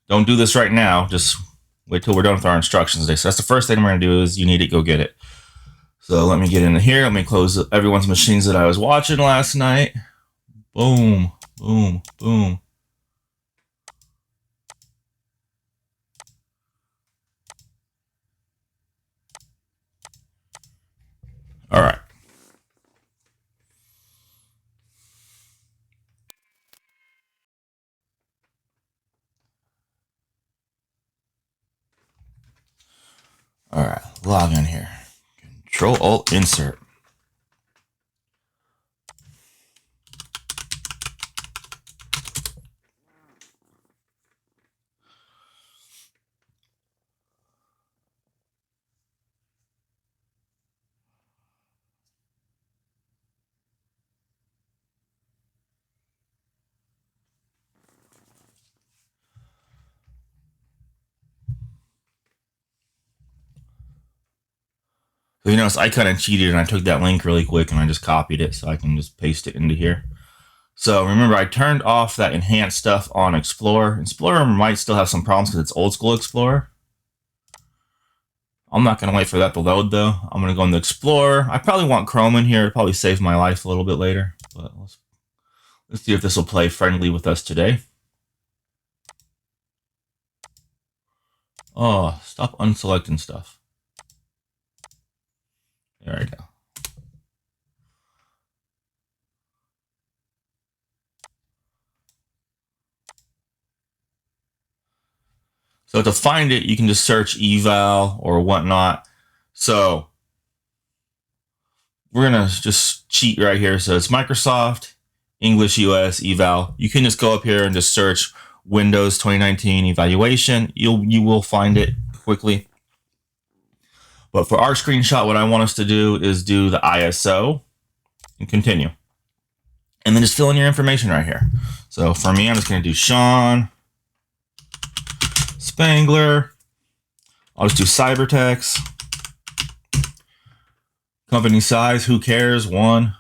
Don't do this right now. Just wait till we're done with our instructions today. So that's the first thing we're going to do is you need to go get it. So let me get into here. Let me close everyone's machines that I was watching last night. Boom, boom, boom. All right. All right, log in here. Control-Alt-Insert. So you notice I kind of cheated and I took that link really quick and I just copied it so I can just paste it into here. So remember, I turned off that enhanced stuff on Explorer. Explorer might still have some problems because it's old school Explorer. I'm not going to wait for that to load though. I'm going to go into Explorer. I probably want Chrome in here. It'll probably save my life a little bit later. But let's see if this will play friendly with us today. Oh, stop unselecting stuff. There we go. So to find it, you can just search eval or whatnot. So we're going to just cheat right here. So it's Microsoft, English US, eval. You can just go up here and just search Windows 2019 evaluation. You will find it quickly. But for our screenshot, what I want us to do is do the ISO and continue. And then just fill in your information right here. So for me, I'm just going to do Sean Spangler. I'll just do Cybertex. Company size, who cares? 1.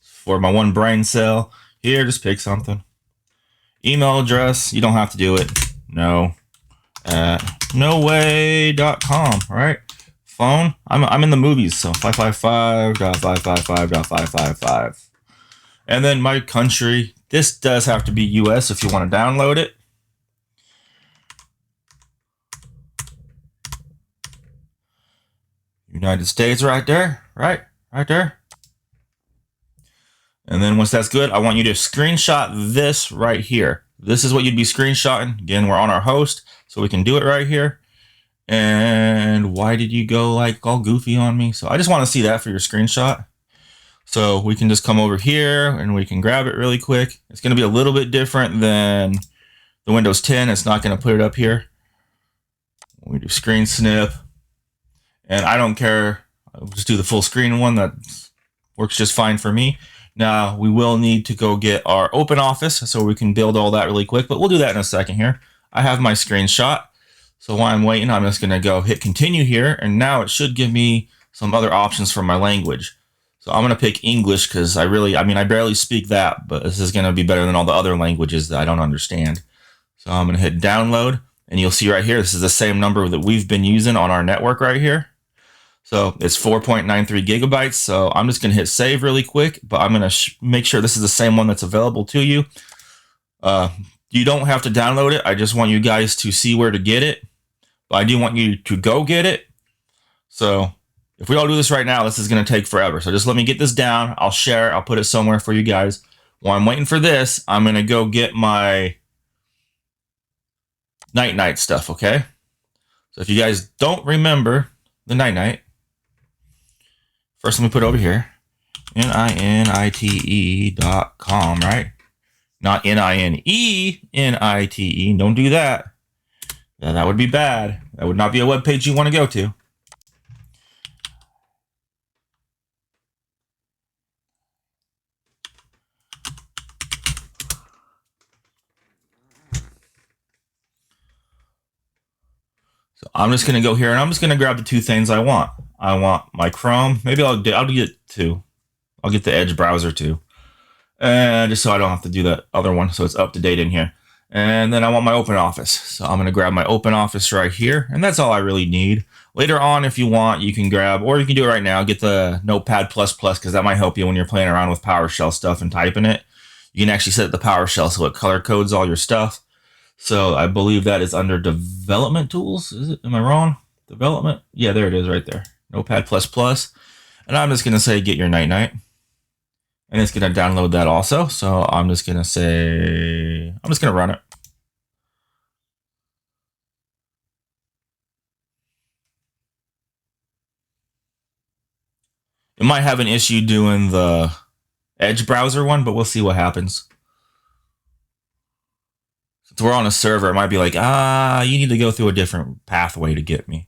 For my one brain cell. Here, just pick something. Email address, you don't have to do it. No. At noway.com, right? Phone, I'm in the movies, so 555.555.555. And then my country, this does have to be US if you want to download it. United States right there, right there. And then once that's good, I want you to screenshot this right here. This is what you'd be screenshotting. Again, we're on our host, so we can do it right here. And why did you go like all goofy on me? So I just want to see that for your screenshot. So we can just come over here and we can grab it really quick. It's going to be a little bit different than the Windows 10. It's not going to put it up here. We do screen snip. And I don't care. I'll just do the full screen one. That works just fine for me. Now we will need to go get our open office so we can build all that really quick, but we'll do that in a second here. I have my screenshot. So while I'm waiting, I'm just going to go hit continue here. And now it should give me some other options for my language. So I'm going to pick English because I barely speak that, but this is going to be better than all the other languages that I don't understand. So I'm going to hit download and you'll see right here, this is the same number that we've been using on our network right here. So it's 4.93 gigabytes. So I'm just going to hit save really quick, but I'm going to make sure this is the same one that's available to you. You don't have to download it. I just want you guys to see where to get it. But I do want you to go get it. So if we all do this right now, this is going to take forever. So just let me get this down. I'll share it. I'll put it somewhere for you guys. While I'm waiting for this, I'm going to go get my night stuff, okay? So if you guys don't remember the night, first let me put it over here. NINITE.com, right? Not NINE, Don't do that. That would be bad. That would not be a web page you want to go to. So I'm just going to go here and I'm just going to grab the two things I want. I want my Chrome. Maybe I'll get two. I'll get the Edge browser too. And just so I don't have to do that other one. So it's up to date in here. And then I want my open office. So I'm going to grab my open office right here. And that's all I really need. Later on, if you want, you can grab, or you can do it right now, get the Notepad++, because that might help you when you're playing around with PowerShell stuff and typing it. You can actually set the PowerShell so it color codes all your stuff. So I believe that is under development tools. Is it? Am I wrong? Development? Yeah, there it is right there. Notepad++. And I'm just going to say, get your night-night. And it's going to download that also. So I'm just going to say, I'm just going to run it. It might have an issue doing the Edge browser one, but we'll see what happens. Since we're on a server, it might be like, you need to go through a different pathway to get me.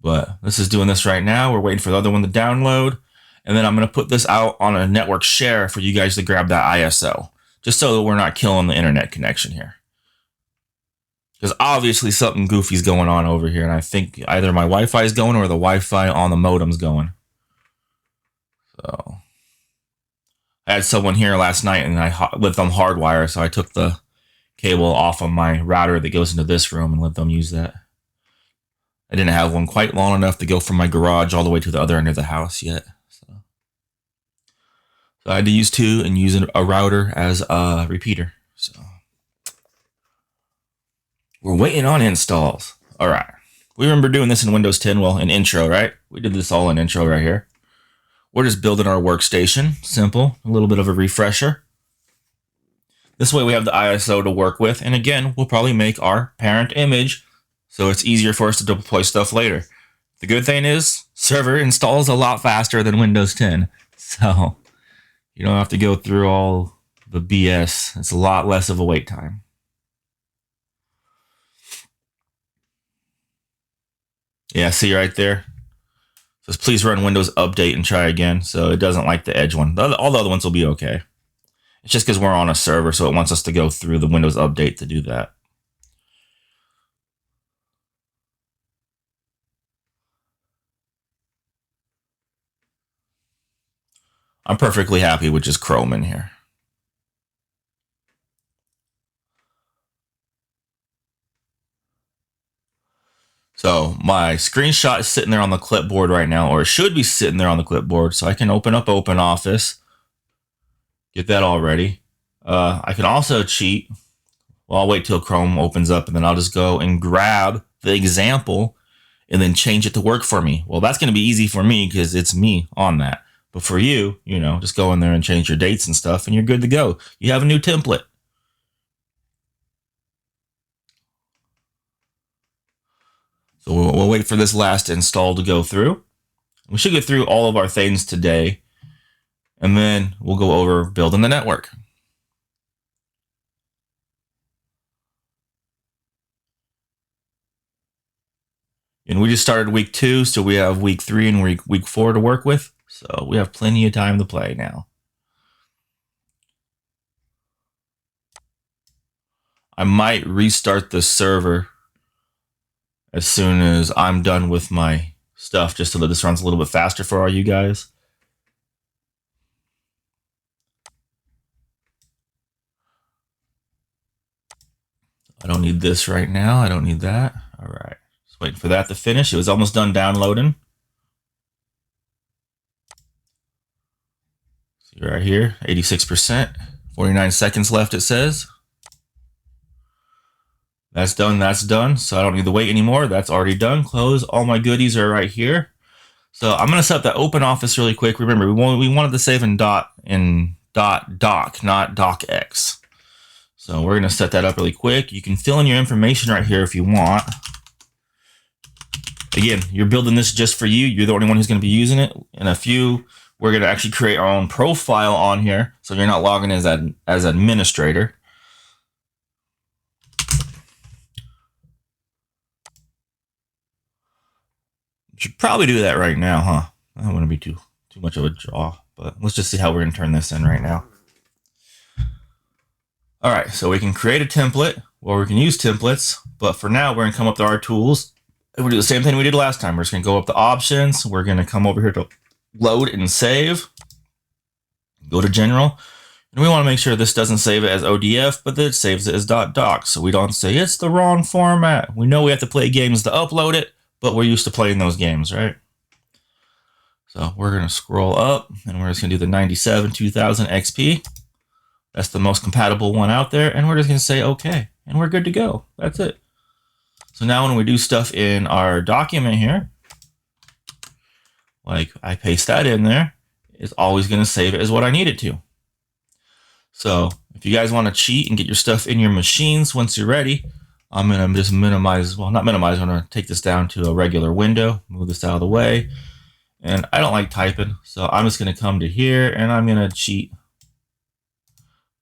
But this is doing this right now. We're waiting for the other one to download. And then I'm going to put this out on a network share for you guys to grab that ISO. Just so that we're not killing the internet connection here. Because obviously something goofy's going on over here. And I think either my Wi-Fi is going or the Wi-Fi on the modem's going. So I had someone here last night and I let them hardwire. So I took the cable off of my router that goes into this room and let them use that. I didn't have one quite long enough to go from my garage all the way to the other end of the house yet. So I had to use two and use a router as a repeater. So we're waiting on installs. All right. We remember doing this in Windows 10. Well, in intro, right? We did this all in intro right here. We're just building our workstation. Simple. A little bit of a refresher. This way we have the ISO to work with. And again, we'll probably make our parent image so it's easier for us to deploy stuff later. The good thing is, server installs a lot faster than Windows 10. So you don't have to go through all the BS. It's a lot less of a wait time. Yeah, see right there? It says please run Windows Update and try again. So it doesn't like the Edge one. All the other ones will be okay. It's just because we're on a server, so it wants us to go through the Windows Update to do that. I'm perfectly happy with just Chrome in here. So my screenshot is sitting there on the clipboard right now, or it should be sitting there on the clipboard. So I can open up OpenOffice, get that all ready. I can also cheat. Well, I'll wait till Chrome opens up and then I'll just go and grab the example and then change it to work for me. Well, that's going to be easy for me because it's me on that. But for you, just go in there and change your dates and stuff and you're good to go. You have a new template. So we'll wait for this last install to go through. We should get through all of our things today. And then we'll go over building the network. And we just started week 2, so we have week 3 and week 4 to work with. So we have plenty of time to play now. I might restart the server as soon as I'm done with my stuff, just so that this runs a little bit faster for all you guys. I don't need this right now. I don't need that. All right. Just waiting for that to finish. It was almost done downloading. See right here, 86%. 49 seconds left, it says. That's done, that's done. So I don't need to wait anymore. That's already done. Close. All my goodies are right here. So I'm going to set up that OpenOffice really quick. Remember, we wanted to save in doc, not docx. So we're going to set that up really quick. You can fill in your information right here if you want. Again, you're building this just for you. You're the only one who's going to be using it. In a few, we're going to actually create our own profile on here. So you're not logging as administrator. Should probably do that right now, huh? I don't want to be too much of a draw, but let's just see how we're going to turn this in right now. All right, so we can create a template, or we can use templates, but for now, we're going to come up to our tools. And we'll do the same thing we did last time. We're just going to go up to options. We're going to come over here to load and save. Go to general. And we want to make sure this doesn't save it as ODF, but that it saves it as .doc. So we don't say it's the wrong format. We know we have to play games to upload it, but we're used to playing those games, right? So we're going to scroll up and we're just going to do the 97 2000 XP. That's the most compatible one out there. And we're just going to say okay. And we're good to go. That's it. So now when we do stuff in our document here, like I paste that in there, it's always going to save it as what I need it to. So if you guys want to cheat and get your stuff in your machines once you're ready, I'm going to just minimize, well, not minimize, I'm going to take this down to a regular window, move this out of the way. And I don't like typing, so I'm just going to come to here and I'm going to cheat.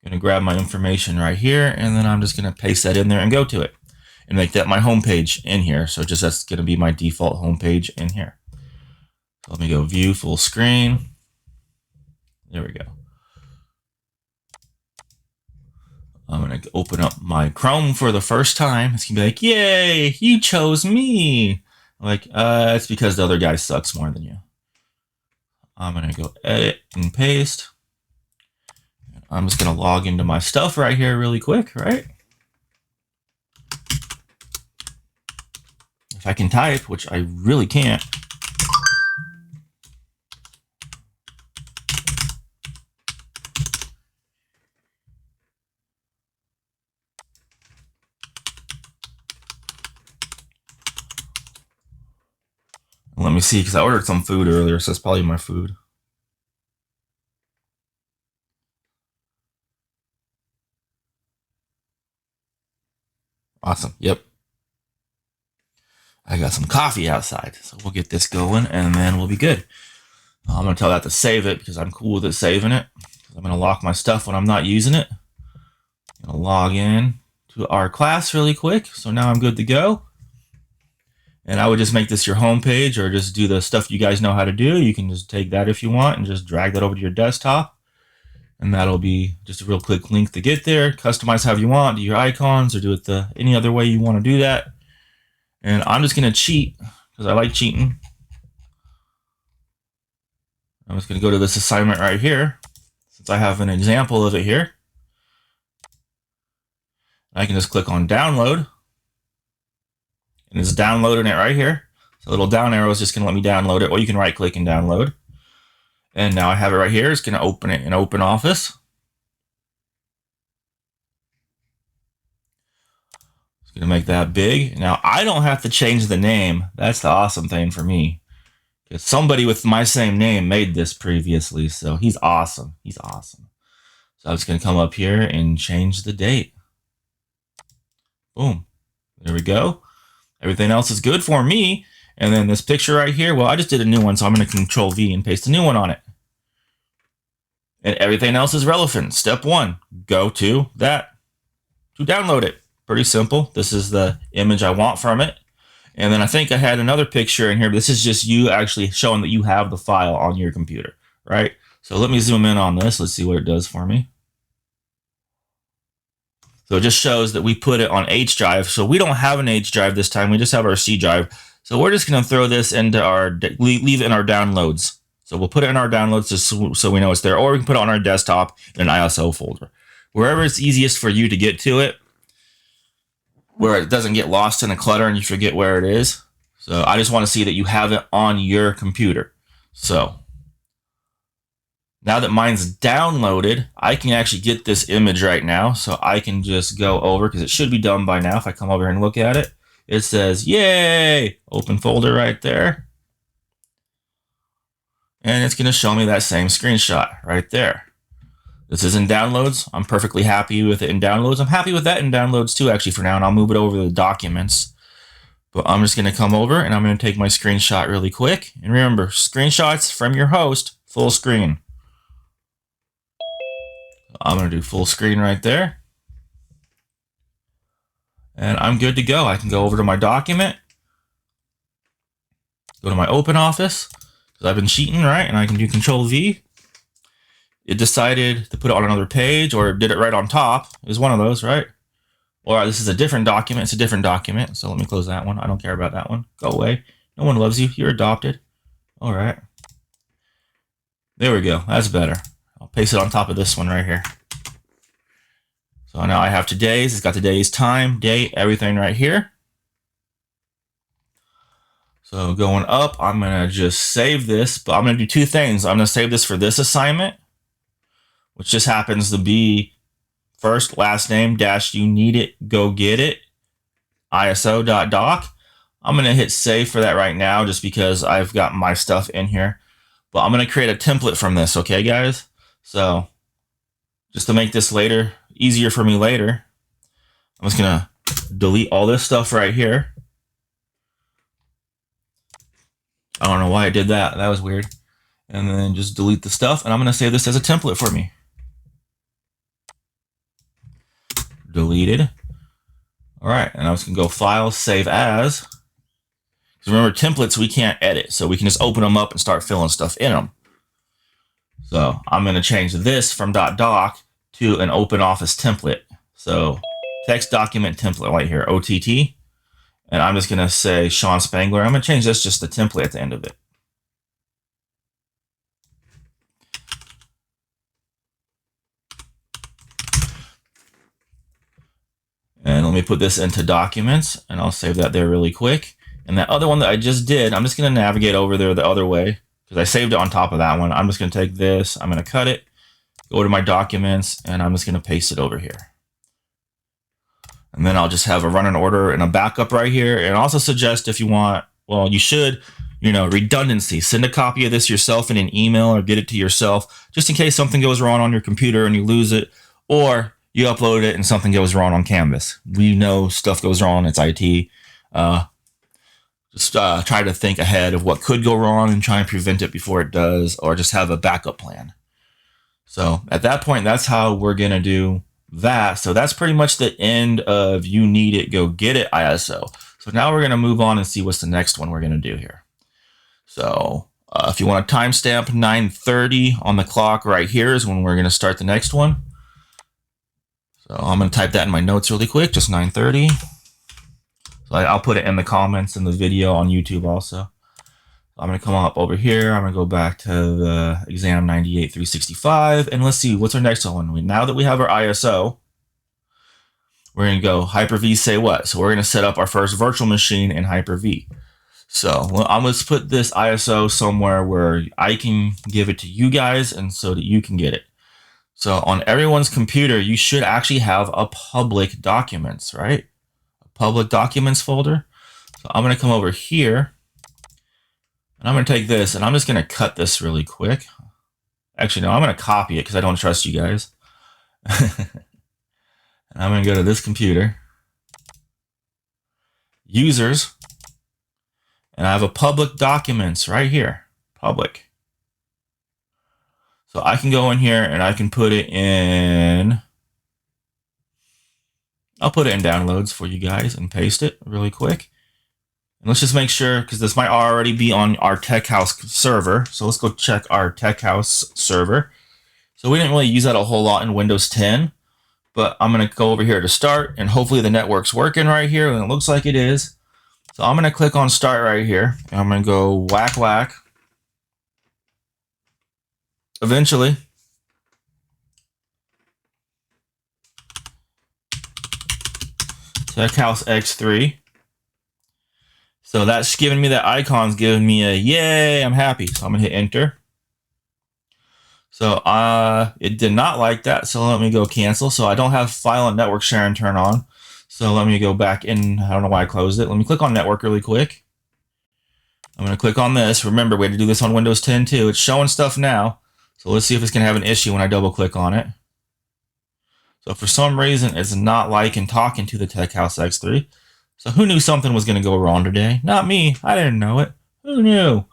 I'm going to grab my information right here, and then I'm just going to paste that in there and go to it and make that my home page in here. So just that's going to be my default home page in here. So let me go view full screen. There we go. I'm going to open up my Chrome for the first time. It's going to be like, yay, you chose me. Like, it's because the other guy sucks more than you. I'm going to go edit and paste. I'm just going to log into my stuff right here really quick, right? If I can type, which I really can't. Let me see, because I ordered some food earlier, so it's probably my food. Awesome. Yep. I got some coffee outside, so we'll get this going, and then we'll be good. I'm going to tell that to save it, because I'm cool with it saving it. I'm going to lock my stuff when I'm not using it. I'm going to log in to our class really quick, so now I'm good to go. And I would just make this your home page, or just do the stuff you guys know how to do. You can just take that if you want and just drag that over to your desktop. And that'll be just a real quick link to get there. Customize however you want, do your icons, or do it any other way you want to do that. And I'm just going to cheat because I like cheating. I'm just going to go to this assignment right here, since I have an example of it here. I can just click on download. And it's downloading it right here. So a little down arrow is just going to let me download it, or you can right click and download. And now I have it right here. It's going to open it in Open Office. It's going to make that big. Now I don't have to change the name. That's the awesome thing for me, because somebody with my same name made this previously. So he's awesome. He's awesome. So I'm just going to come up here and change the date. Boom. There we go. Everything else is good for me. And then this picture right here, well, I just did a new one, so I'm going to Control V and paste a new one on it. And everything else is relevant. Step 1, go to that to download it. Pretty simple. This is the image I want from it. And then I think I had another picture in here. But this is just you actually showing that you have the file on your computer, right? So let me zoom in on this. Let's see what it does for me. So it just shows that we put it on H drive. So we don't have an H drive this time. We just have our C drive. So we're just going to throw this into leave it in our downloads. So we'll put it in our downloads just so we know it's there. Or we can put it on our desktop in an ISO folder. Wherever it's easiest for you to get to it, where it doesn't get lost in the clutter and you forget where it is. So I just want to see that you have it on your computer. So now that mine's downloaded, I can actually get this image right now. So I can just go over, because it should be done by now. If I come over here and look at it, it says, yay, open folder right there. And it's going to show me that same screenshot right there. This is in downloads. I'm perfectly happy with it in downloads. I'm happy with that in downloads too, actually, for now. And I'll move it over to the documents. But I'm just going to come over and I'm going to take my screenshot really quick. And remember, screenshots from your host, full screen. I'm going to do full screen right there. And I'm good to go. I can go over to my document, go to my Open Office, because I've been cheating, right? And I can do Control V. It decided to put it on another page, or did it right on top. It was one of those, right? Or this is a different document. It's a different document. So let me close that one. I don't care about that one. Go away. No one loves you. You're adopted. All right. There we go. That's better. I'll paste it on top of this one right here. So now I have today's. It's got today's time, date, everything right here. So going up, I'm going to just save this, but I'm going to do two things. I'm going to save this for this assignment, which just happens to be first, last name, dash, you need it, go get it, iso.doc. I'm going to hit save for that right now just because I've got my stuff in here. But I'm going to create a template from this, okay, guys? So just to make this later, easier for me later, I'm just going to delete all this stuff right here. I don't know why I did that. That was weird. And then just delete the stuff. And I'm going to save this as a template for me. Deleted. All right. And I was going to go File, Save As. Because remember, templates we can't edit. So we can just open them up and start filling stuff in them. So I'm going to change this from .doc to an Open Office template. So text document template right here, OTT. And I'm just going to say Sean Spangler. I'm going to change this just the template at the end of it. And let me put this into documents, and I'll save that there really quick. And that other one that I just did, I'm just going to navigate over there the other way because I saved it on top of that one. I'm just going to take this, I'm going to cut it, go to my documents, and I'm just going to paste it over here. And then I'll just have a running order and a backup right here. And also suggest if you want, well, you should, redundancy. Send a copy of this yourself in an email or get it to yourself just in case something goes wrong on your computer and you lose it, or you upload it and something goes wrong on Canvas. We know stuff goes wrong. It's IT. Just try to think ahead of what could go wrong and try and prevent it before it does, or just have a backup plan. So at that point, that's how we're going to do that. So that's pretty much the end of you need it, go get it ISO. So now we're going to move on and see what's the next one we're going to do here. So if you want to timestamp 9:30 on the clock right here is when we're going to start the next one. So I'm going to type that in my notes really quick, just 9:30. So I'll put it in the comments in the video on YouTube also. I'm going to come up over here. I'm going to go back to the exam 98-365. And let's see, what's our next one? Now that we have our ISO, we're going to go Hyper-V say what? So we're going to set up our first virtual machine in Hyper-V. So I'm going to put this ISO somewhere where I can give it to you guys and so that you can get it. So on everyone's computer, you should actually have a public documents, right? A public documents folder. So I'm going to come over here. And I'm going to take this, and I'm just going to cut this really quick. Actually, no, I'm going to copy it because I don't trust you guys. And I'm going to go to this computer. Users. And I have a public documents right here. Public. So I can go in here, and I can put it in... I'll put it in downloads for you guys and paste it really quick. And let's just make sure, because this might already be on our Tech House server. So let's go check our Tech House server. So we didn't really use that a whole lot in Windows 10. But I'm going to go over here to start. And hopefully the network's working right here. And it looks like it is. So I'm going to click on start right here. And I'm going to go whack whack. Eventually. Tech House X3. So that's giving me that icon's giving me a yay, I'm happy. So I'm gonna hit enter. So it did not like that. So let me go cancel. So I don't have file and network sharing turn on. So let me go back in. I don't know why I closed it. Let me click on network really quick. I'm gonna click on this. Remember, we had to do this on Windows 10 too. It's showing stuff now. So let's see if it's gonna have an issue when I double click on it. So for some reason, it's not liking talking to the Tech House X3. So who knew something was going to go wrong today? Not me. I didn't know it. Who knew?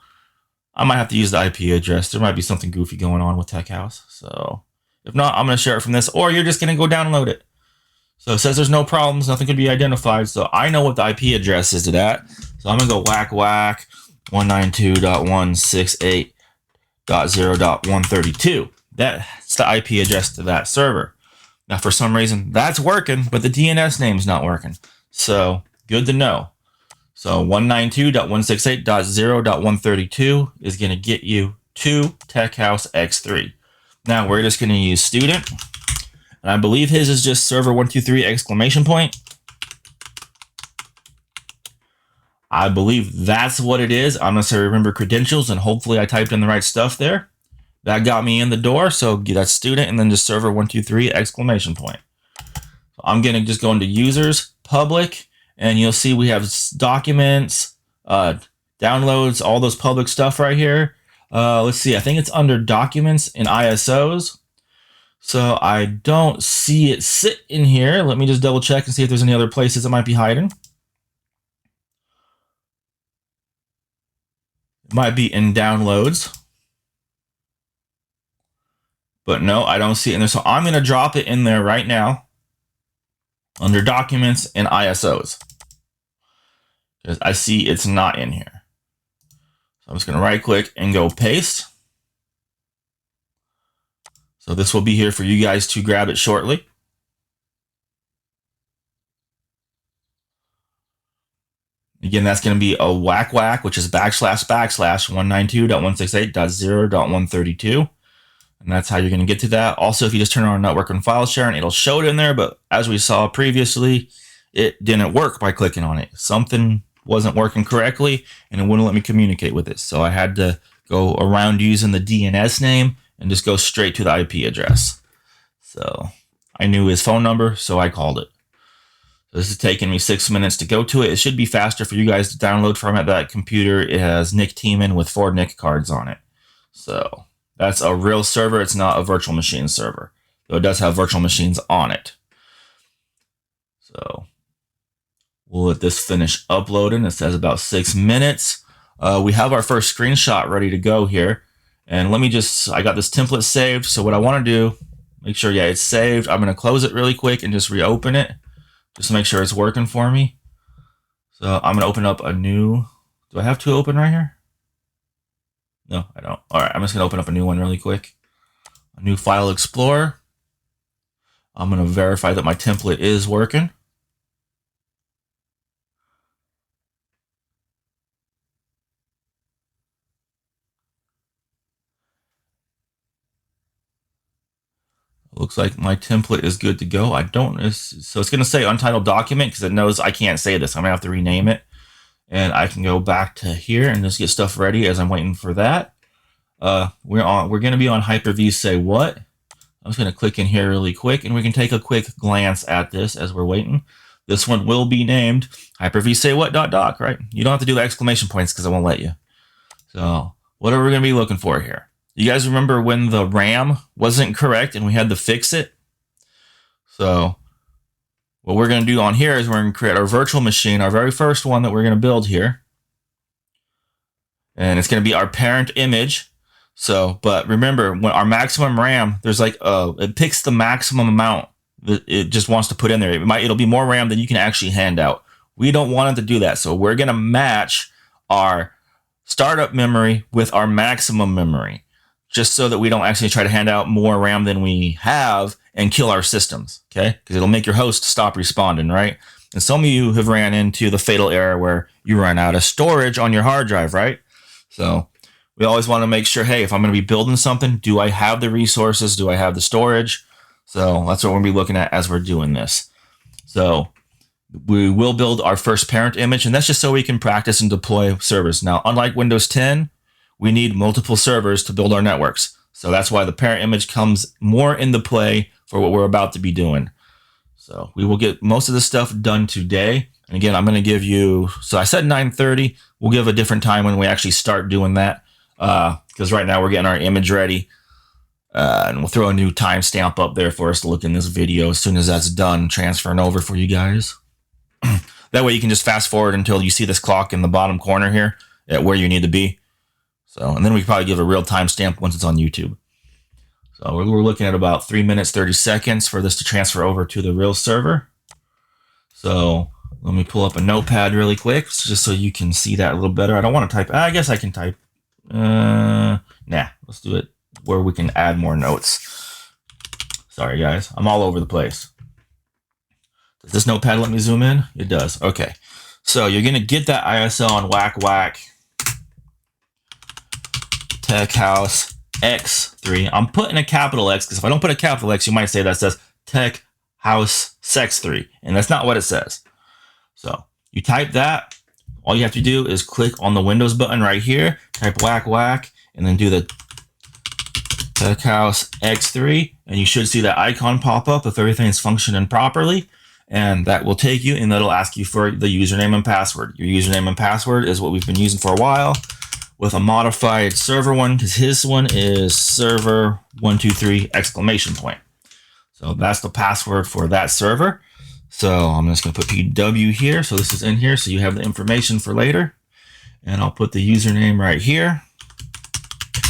I might have to use the IP address. There might be something goofy going on with Tech House. So if not, I'm going to share it from this, or you're just going to go download it. So it says there's no problems. Nothing could be identified. So I know what the IP address is to that. So I'm going to go whack whack 192.168.0.132. That's the IP address to that server. Now, for some reason, that's working, but the DNS name's not working. So good to know. So 192.168.0.132 is going to get you to Tech House X3. Now we're just going to use student. And I believe his is just server 123 exclamation point. I believe that's what it is. I'm going to say remember credentials, and hopefully I typed in the right stuff there. That got me in the door. So that's student and then just server 123 exclamation point. So I'm going to just go into users, public, and you'll see we have documents, downloads, all those public stuff right here. Let's see. I think it's under documents and ISOs. So I don't see it sit in here. Let me just double check and see if there's any other places it might be hiding. It might be in downloads. But no, I don't see it in there. So I'm going to drop it in there right now under documents and ISOs. Because I see it's not in here. So I'm just going to right click and go paste. So this will be here for you guys to grab it shortly. Again, that's going to be a whack, which is / / 192.168.0.132. And that's how you're going to get to that. Also, if you just turn on network and file sharing, it'll show it in there. But as we saw previously, it didn't work by clicking on it. Something wasn't working correctly, and it wouldn't let me communicate with it. So I had to go around using the DNS name and just go straight to the IP address. So I knew his phone number, so I called it. So this is taking me 6 minutes to go to it. It should be faster for you guys to download from it. That computer, it has Nick Tiemann with 4 Nick cards on it. So that's a real server. It's not a virtual machine server, though it does have virtual machines on it. So we'll let this finish uploading. It says about 6 minutes. We have our first screenshot ready to go here. And let me just, I got this template saved. So what I want to do, make sure, yeah, it's saved. I'm going to close it really quick and just reopen it just to make sure it's working for me. So I'm going to open up a new, do I have 2 open right here? No, I don't. All right, I'm just going to open up a new one really quick. A new file explorer. I'm going to verify that my template is working. Looks like my template is good to go. I don't, so it's going to say untitled document because it knows I can't say this. I'm going to have to rename it. And I can go back to here and just get stuff ready as I'm waiting for that. We're going to be on Hyper-V say what. I'm just going to click in here really quick and we can take a quick glance at this as we're waiting. This one will be named Hyper-V say what .doc, right? You don't have to do the exclamation points because it won't let you. So what are we going to be looking for here? You guys remember when the RAM wasn't correct and we had to fix it? So what we're going to do on here is we're going to create our virtual machine, our very first one that we're going to build here. And it's going to be our parent image. So, but remember, when our maximum RAM, there's like, it picks the maximum amount that it just wants to put in there. It'll be more RAM than you can actually hand out. We don't want it to do that. So we're going to match our startup memory with our maximum memory, just so that we don't actually try to hand out more RAM than we have and kill our systems, okay? Because it'll make your host stop responding, right? And some of you have ran into the fatal error where you run out of storage on your hard drive, right? So we always want to make sure, hey, if I'm going to be building something, do I have the resources? Do I have the storage? So that's what we're going to be looking at as we're doing this. So we will build our first parent image, and that's just so we can practice and deploy servers. Now, unlike Windows 10, we need multiple servers to build our networks. So that's why the parent image comes more into play for what we're about to be doing. So we will get most of this stuff done today. And again, I'm going to give you, so I said 9:30. We'll give a different time when we actually start doing that. Because right now we're getting our image ready. And we'll throw a new timestamp up there for us to look in this video as soon as that's done, transferring over for you guys. That way you can just fast forward until you see this clock in the bottom corner here at where you need to be. So, and then we can probably give a real timestamp once it's on YouTube. So we're looking at about 3 minutes, 30 seconds for this to transfer over to the real server. So let me pull up a notepad really quick, just so you can see that a little better. I don't want to type, I guess I can type. Nah, let's do it where we can add more notes. Sorry guys, I'm all over the place. Does this notepad let me zoom in? It does, okay. So you're gonna get that ISO on whack Tech House X3. I'm putting a capital X because if I don't put a capital X, you might say that says tech house sex3, and that's not what it says. So you type that. All you have to do is click on the Windows button right here, type whack whack, and then do the tech house x3, and you should see that icon pop up if everything's functioning properly. And that will take you, and that'll ask you for the username and password. Your username and password is what we've been using for a while, with a modified server one, because his one is server 123 exclamation point. So that's the password for that server. So I'm just going to put PW here. So this is in here, so you have the information for later. And I'll put the username right here.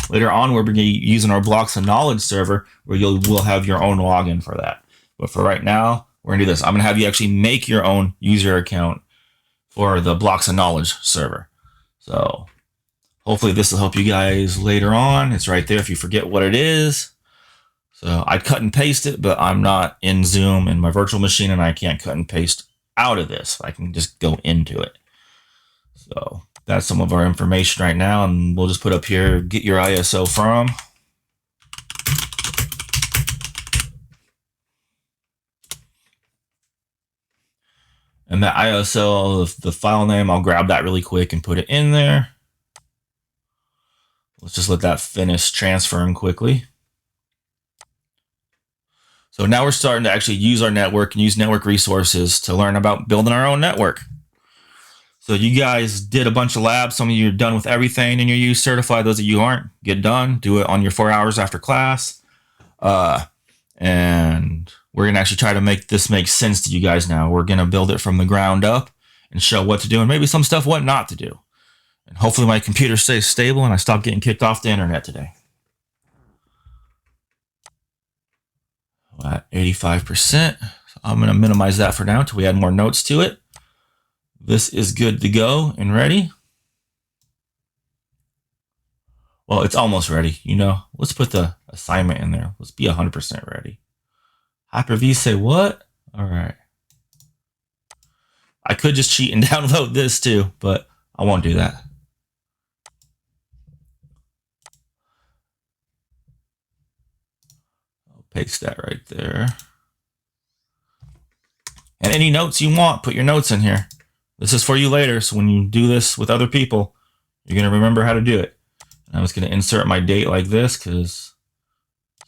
Later on, we're going to be using our Blocks of Knowledge server, where we'll have your own login for that. But for right now, we're going to do this. I'm going to have you actually make your own user account for the Blocks of Knowledge server. So hopefully this will help you guys later on. It's right there if you forget what it is. So I'd cut and paste it, but I'm not in Zoom in my virtual machine, and I can't cut and paste out of this. I can just go into it. So that's some of our information right now, and we'll just put up here, get your ISO from. And that ISO, the file name, I'll grab that really quick and put it in there. Let's just let that finish transferring quickly. So now we're starting to actually use our network and use network resources to learn about building our own network. So you guys did a bunch of labs. Some of you are done with everything and you're certified. Those of you aren't, get done. Do it on your 4 hours after class. And we're going to actually try to make this make sense to you guys now. We're going to build it from the ground up and show what to do and maybe some stuff what not to do. And hopefully my computer stays stable and I stop getting kicked off the internet today. At 85%. So I'm going to minimize that for now until we add more notes to it. This is good to go and ready. Well, it's almost ready. You know, let's put the assignment in there. Let's be 100% ready. Hyper-V say what? All right. I could just cheat and download this too, but I won't do that. I'll paste that right there. And any notes you want, put your notes in here. This is for you later, so when you do this with other people, you're going to remember how to do it. And I'm just going to insert my date like this because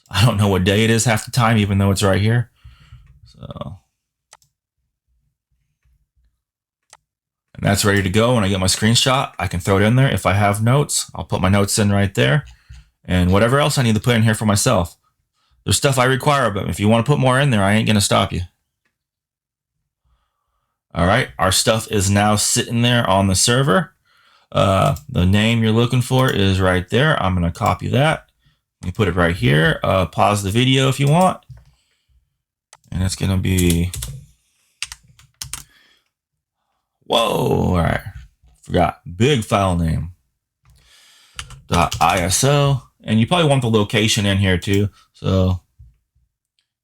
I don't know what day it is half the time, even though it's right here. So, and that's ready to go. When I get my screenshot, I can throw it in there. If I have notes, I'll put my notes in right there. And whatever else I need to put in here for myself. There's stuff I require, but if you want to put more in there, I ain't going to stop you. All right, our stuff is now sitting there on the server. The name you're looking for is right there. I'm going to copy that. You put it right here. Pause the video if you want. And it's going to be... Whoa, all right. Forgot. Big file name. .iso. And you probably want the location in here too. So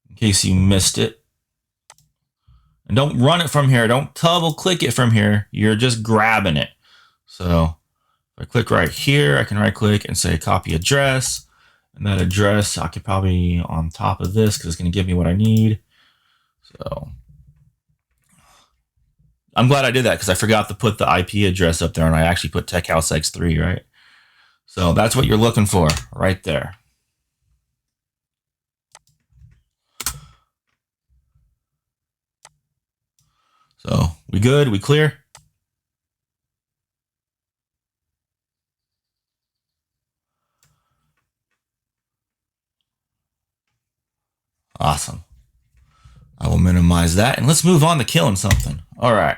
in case you missed it. And don't run it from here. Don't double click it from here. You're just grabbing it. So if I click right here, I can right click and say copy address. And that address, I could probably on top of this because it's going to give me what I need. So I'm glad I did that because I forgot to put the IP address up there and I actually put Tech House X3, right? So that's what you're looking for right there. So we good? We clear? Awesome. I will minimize that and let's move on to killing something. All right.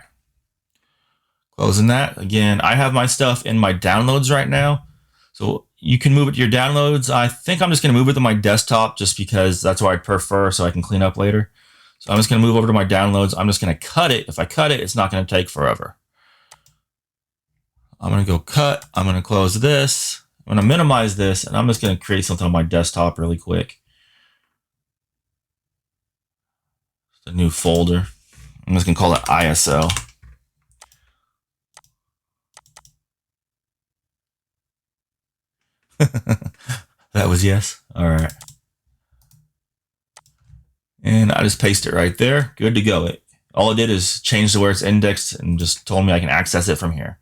Closing that. Again, I have my stuff in my downloads right now. So you can move it to your downloads. I think I'm just going to move it to my desktop just because that's what I prefer so I can clean up later. So I'm just going to move over to my downloads. I'm just going to cut it. If I cut it, it's not going to take forever. I'm going to go cut. I'm going to close this. I'm going to minimize this, and I'm just going to create something on my desktop really quick. Just a new folder. I'm just going to call it ISO. That was yes. All right. And I just paste it right there. Good to go. All it did is change to where it's indexed and just told me I can access it from here.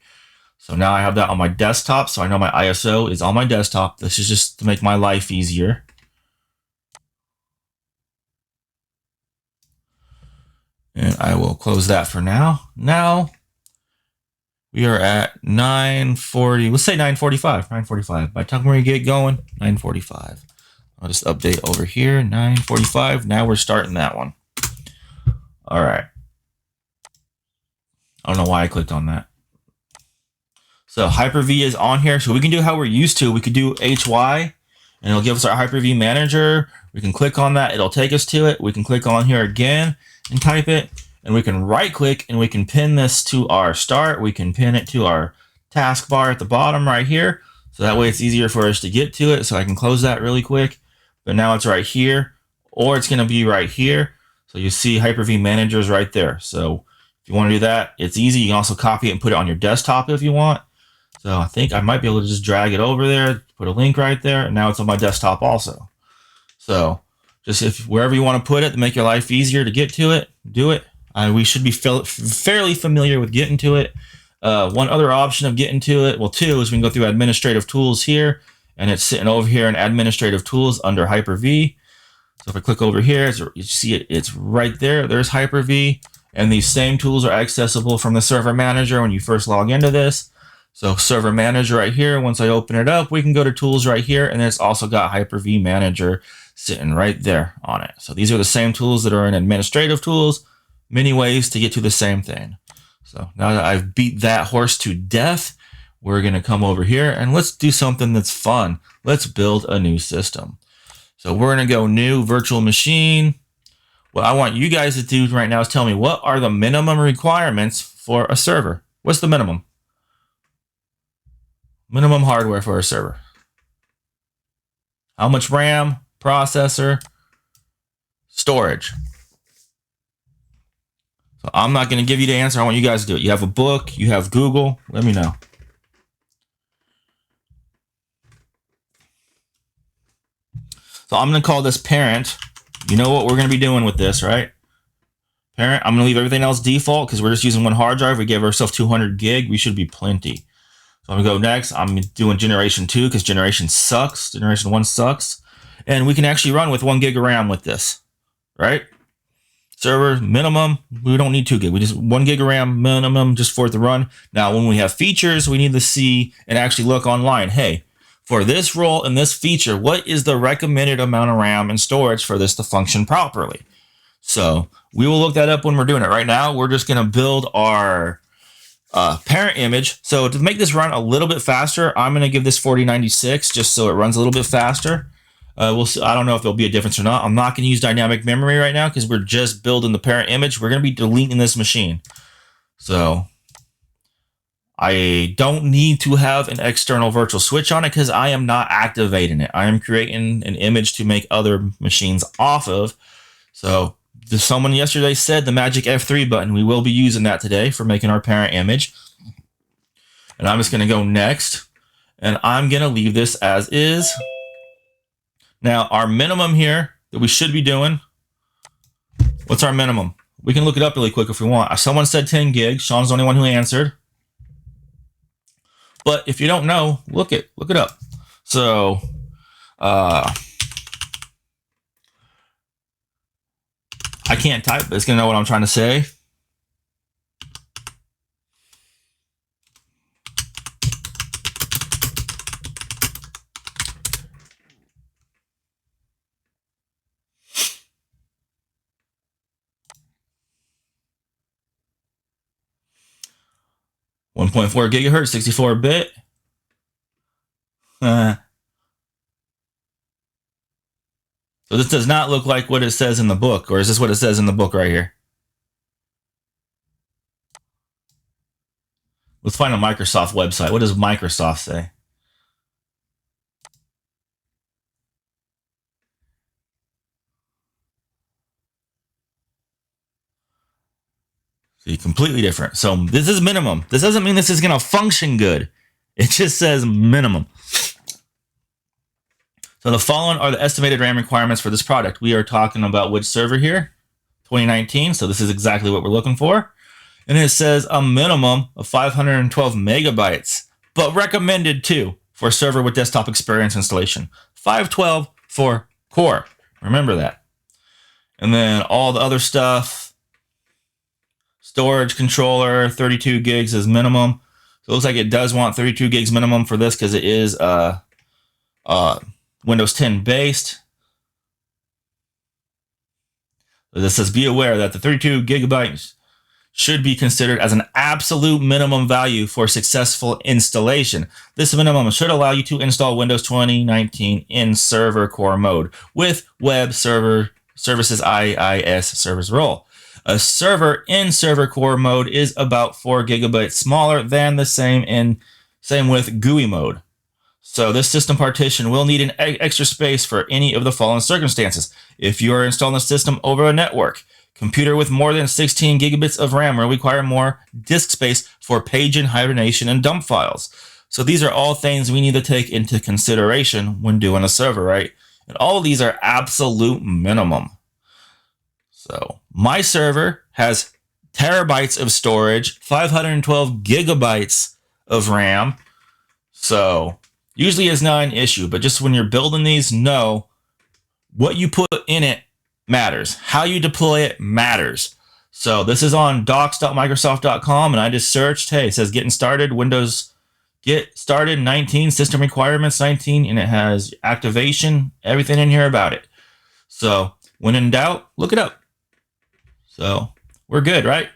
So now I have that on my desktop. So I know my ISO is on my desktop. This is just to make my life easier. And I will close that for now. Now we are at 9:40. Let's say 9:45. 9:45. By the time we get going, 9:45. I'll just update over here. 9:45. Now we're starting that one. All right. I don't know why I clicked on that. So Hyper-V is on here. So we can do how we're used to. We could do HY and it'll give us our Hyper-V manager. We can click on that. It'll take us to it. We can click on here again and type it. And we can right click and we can pin this to our start. We can pin it to our taskbar at the bottom right here. So that way it's easier for us to get to it. So I can close that really quick. But now it's right here, or it's going to be right here. So you see Hyper-V managers right there. So if you want to do that, it's easy. You can also copy it and put it on your desktop if you want. So I think I might be able to just drag it over there, put a link right there, and now it's on my desktop also. So just if wherever you want to put it to make your life easier to get to it, do it. We should be fairly familiar with getting to it. One other option of getting to it, well, two, is we can go through administrative tools here, and it's sitting over here in administrative tools under Hyper-V. So if I click over here, you see it, it's right there. There's Hyper-V, and these same tools are accessible from the server manager when you first log into this. So server manager right here, once I open it up, we can go to tools right here, and it's also got Hyper-V manager sitting right there on it. So these are the same tools that are in administrative tools, many ways to get to the same thing. So now that I've beat that horse to death, we're going to come over here and let's do something that's fun. Let's build a new system. So we're going to go new virtual machine. What I want you guys to do right now is tell me, what are the minimum requirements for a server? What's the minimum? Minimum hardware for a server. How much RAM, processor, storage? So I'm not going to give you the answer. I want you guys to do it. You have a book, you have Google. Let me know. So I'm going to call this parent. You know what we're going to be doing with this, right? Parent, I'm going to leave everything else default because we're just using one hard drive. We give ourselves 200 gig. We should be plenty. So I'm going to go next. I'm doing generation 2 because generation sucks. Generation 1 sucks. And we can actually run with 1 gig of RAM with this, right? Server minimum, we don't need 2 gig. We just 1 gig of RAM minimum just for it to run. Now, when we have features, we need to see and actually look online. Hey, for this role and this feature, what is the recommended amount of RAM and storage for this to function properly? So we will look that up when we're doing it. Right now, we're just going to build our parent image. So to make this run a little bit faster, I'm going to give this 4096 just so it runs a little bit faster. We'll see. I don't know if there'll be a difference or not. I'm not going to use dynamic memory right now because we're just building the parent image. We're going to be deleting this machine. So I don't need to have an external virtual switch on it because I am not activating it. I am creating an image to make other machines off of. So someone yesterday said the magic F3 button. We will be using that today for making our parent image. And I'm just going to go next. And I'm going to leave this as is. Now, our minimum here that we should be doing, what's our minimum? We can look it up really quick if we want. Someone said 10 gigs. Sean's the only one who answered. But if you don't know, look it up. So, I can't type, but it's going to know what I'm trying to say. .4 gigahertz, 64-bit. So this does not look like what it says in the book, or is this what it says in the book right here? Let's find a Microsoft website. What does Microsoft say? See, completely different. So this is minimum. This doesn't mean this is going to function good. It just says minimum. So the following are the estimated RAM requirements for this product. We are talking about which server here? 2019. So this is exactly what we're looking for. And it says a minimum of 512 megabytes, but recommended too for a server with desktop experience installation. 512 for core. Remember that. And then all the other stuff, storage controller, 32 gigs is minimum. So it looks like it does want 32 gigs minimum for this because it is Windows 10 based. This says be aware that the 32 gigabytes should be considered as an absolute minimum value for successful installation. This minimum should allow you to install Windows 2019 in server core mode with web server services IIS service role. A server in server core mode is about 4 gigabytes smaller than the same with GUI mode. So this system partition will need an extra space for any of the following circumstances. If you are installing a system over a network, computer with more than 16 gigabits of RAM will require more disk space for page in hibernation and dump files. So these are all things we need to take into consideration when doing a server, right? And all of these are absolute minimum. So my server has terabytes of storage, 512 gigabytes of RAM. So usually it's not an issue, but just when you're building these, know what you put in it matters. How you deploy it matters. So this is on docs.microsoft.com, and I just searched, hey, it says getting started, Windows get started 19, system requirements 19, and it has activation, everything in here about it. So when in doubt, look it up. So we're good, right?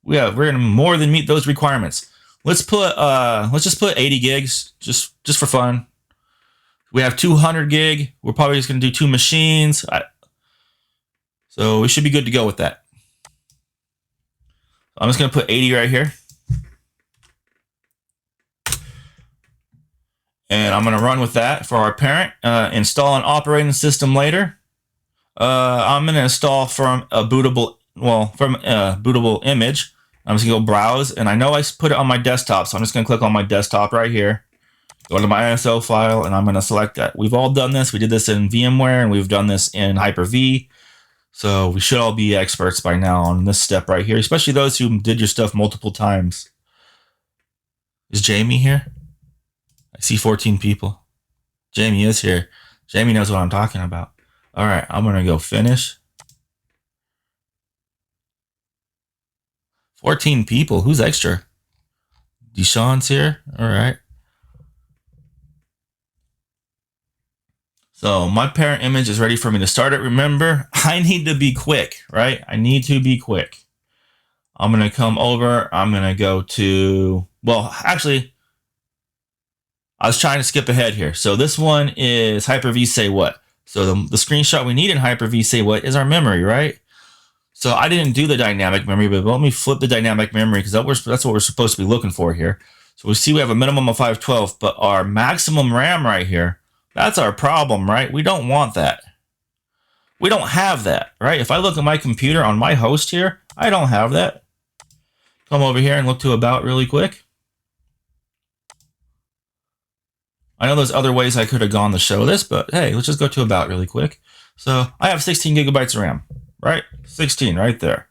We're gonna more than meet those requirements. Let's just put 80 gigs just for fun. We have 200 gig. We're probably just gonna do 2 machines. So we should be good to go with that. I'm just going to put 80 right here. And I'm going to run with that for our parent. Install an operating system later. I'm going to install from a bootable image. I'm just going to go browse. And I know I put it on my desktop, so I'm just going to click on my desktop right here. Go to my ISO file, and I'm going to select that. We've all done this. We did this in VMware, and we've done this in Hyper-V. So we should all be experts by now on this step right here, especially those who did your stuff multiple times. Is Jamie here? I see 14 people. Jamie is here. Jamie knows what I'm talking about. All right, I'm going to go finish. 14 people. Who's extra? Deshaun's here. All right. So my parent image is ready for me to start it. Remember, I need to be quick, right? I need to be quick. I'm going to come over. I'm going to go to, well, actually, I was trying to skip ahead here. So this one is Hyper-V Say What. So the screenshot we need in Hyper-V Say What is our memory, right? So I didn't do the dynamic memory, but let me flip the dynamic memory because that's what we're supposed to be looking for here. So we see we have a minimum of 512, but our maximum RAM right here, that's our problem, right? We don't want that. We don't have that, right? If I look at my computer on my host here, I don't have that. Come over here and look to about really quick. I know there's other ways I could have gone to show this, but hey, let's just go to about really quick. So I have 16 gigabytes of RAM, right? 16 right there.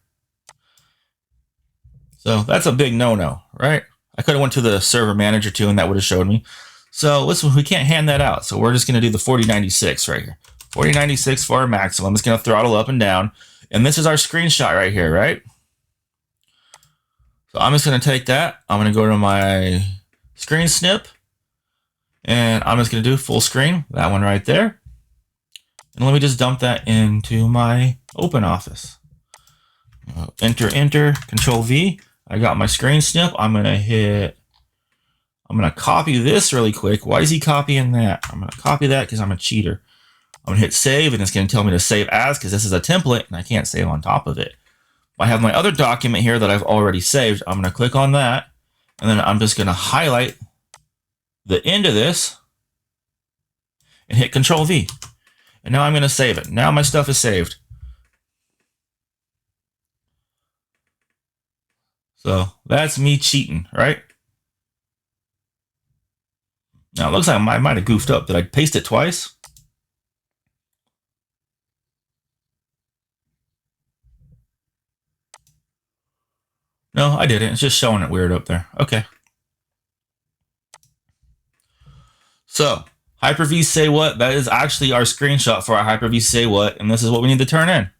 So that's a big no-no, right? I could have went to the server manager too, and that would have showed me. So listen, we can't hand that out. So we're just going to do the 4096 right here. 4096 for our maximum. It's going to throttle up and down. And this is our screenshot right here, right? So I'm just going to take that. I'm going to go to my screen snip. And I'm just going to do full screen. That one right there. And let me just dump that into my open office. Enter, Control V. I got my screen snip. I'm going to copy this really quick. Why is he copying that? I'm going to copy that because I'm a cheater. I'm going to hit save, and it's going to tell me to save as because this is a template, and I can't save on top of it. I have my other document here that I've already saved. I'm going to click on that, and then I'm just going to highlight the end of this and hit Control V. And now I'm going to save it. Now my stuff is saved. So that's me cheating, right? Now it looks like I might have goofed up. Did I paste it twice? No, I didn't. It's just showing it weird up there. Okay. So Hyper-V say what? That is actually our screenshot for our Hyper-V say what, and this is what we need to turn in.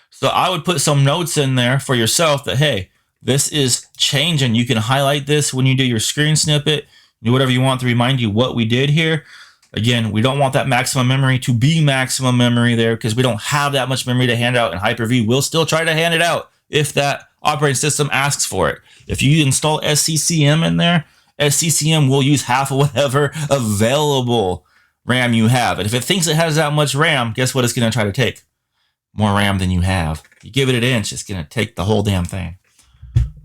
So I would put some notes in there for yourself that, hey, this is changing. You can highlight this when you do your screen snippet, do whatever you want to remind you what we did here. Again, we don't want that maximum memory to be maximum memory there because we don't have that much memory to hand out, and Hyper-V will still try to hand it out if that operating system asks for it. If you install SCCM in there, SCCM will use half of whatever available RAM you have. And if it thinks it has that much RAM, guess what it's going to try to take? More RAM than you have. You give it an inch, it's going to take the whole damn thing.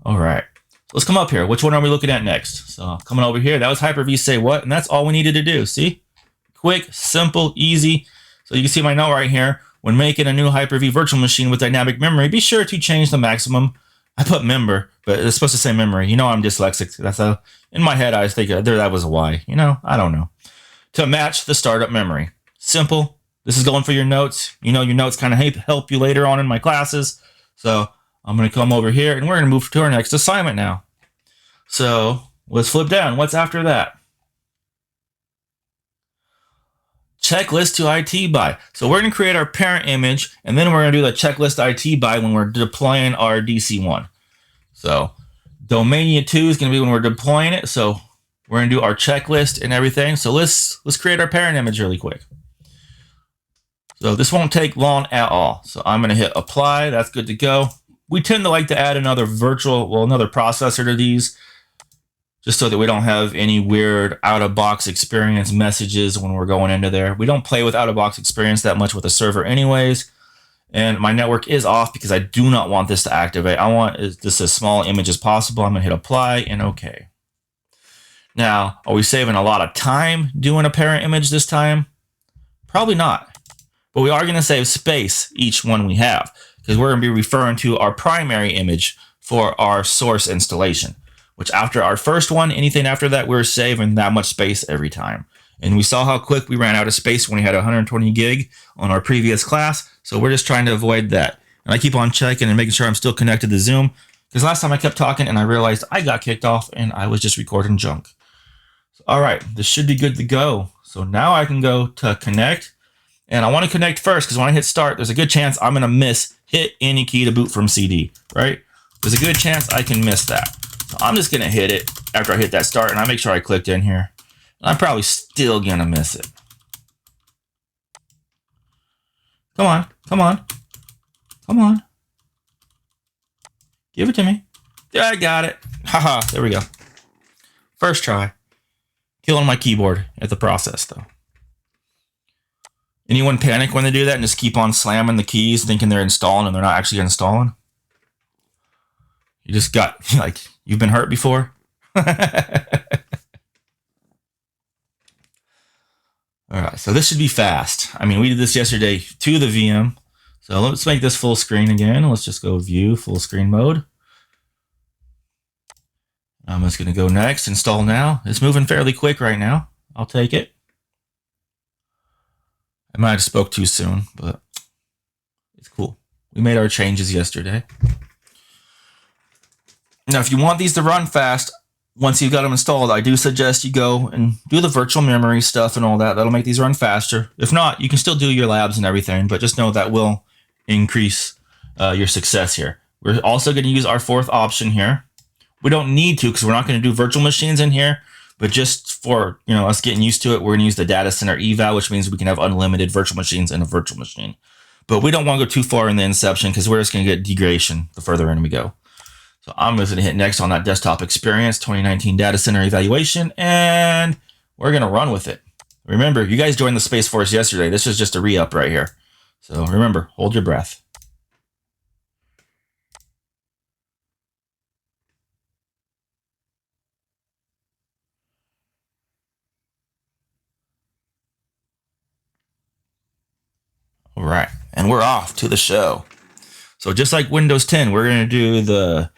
All right. So let's come up here. Which one are we looking at next? So coming over here, that was Hyper-V say what, and that's all we needed to do. See? Quick, simple, easy. So you can see my note right here. When making a new Hyper-V virtual machine with dynamic memory, be sure to change the maximum. I put member, but it's supposed to say memory. You know I'm dyslexic. That's a, in my head I was thinking that was a Y. You know, I don't know. To match the startup memory. Simple. This is going for your notes. You know your notes kind of help you later on in my classes. So I'm going to come over here and we're going to move to our next assignment now. So let's flip down. What's after that? Checklist to IT by. So we're going to create our parent image, and then we're going to do the checklist IT by when we're deploying our DC1. So Domania 2 is going to be when we're deploying it. So we're going to do our checklist and everything. So let's create our parent image really quick. So this won't take long at all. So I'm going to hit apply. That's good to go. We tend to like to add another another processor to these, just so that we don't have any weird out-of-box experience messages when we're going into there. We don't play with out-of-box experience that much with the server anyways. And my network is off because I do not want this to activate. I want this as small image as possible. I'm going to hit apply and OK. Now, are we saving a lot of time doing a parent image this time? Probably not. But we are going to save space each one we have, because we're going to be referring to our primary image for our source installation. Which after our first one, anything after that, we're saving that much space every time. And we saw how quick we ran out of space when we had 120 gig on our previous class. So we're just trying to avoid that. And I keep on checking and making sure I'm still connected to Zoom. Because last time I kept talking and I realized I got kicked off and I was just recording junk. So, all right, this should be good to go. So now I can go to connect. And I want to connect first because when I hit start, there's a good chance I'm going to hit any key to boot from CD, right? There's a good chance I can miss that. So I'm just going to hit it after I hit that start, and I make sure I clicked in here. I'm probably still going to miss it. Come on, come on, come on. Give it to me. Yeah, I got it. Haha, there we go. First try. Killing my keyboard at the process, though. Anyone panic when they do that and just keep on slamming the keys thinking they're installing and they're not actually installing? You just got, like, you've been hurt before? All right, so this should be fast. I mean, we did this yesterday to the VM. So let's make this full screen again. Let's just go view, full screen mode. I'm just going to go next, install now. It's moving fairly quick right now. I'll take it. I might have spoke too soon, but it's cool. We made our changes yesterday. Now, if you want these to run fast, once you've got them installed, I do suggest you go and do the virtual memory stuff and all that. That'll make these run faster. If not, you can still do your labs and everything, but just know that will increase your success here. We're also going to use our fourth option here. We don't need to because we're not going to do virtual machines in here, but just for us getting used to it, we're going to use the data center eval, which means we can have unlimited virtual machines in a virtual machine. But we don't want to go too far in the inception because we're just going to get degradation the further in we go. So I'm just going to hit next on that desktop experience, 2019 data center evaluation, and we're going to run with it. Remember, you guys joined the Space Force yesterday. This is just a re-up right here. So remember, hold your breath. All right, and we're off to the show. So just like Windows 10, we're going to do the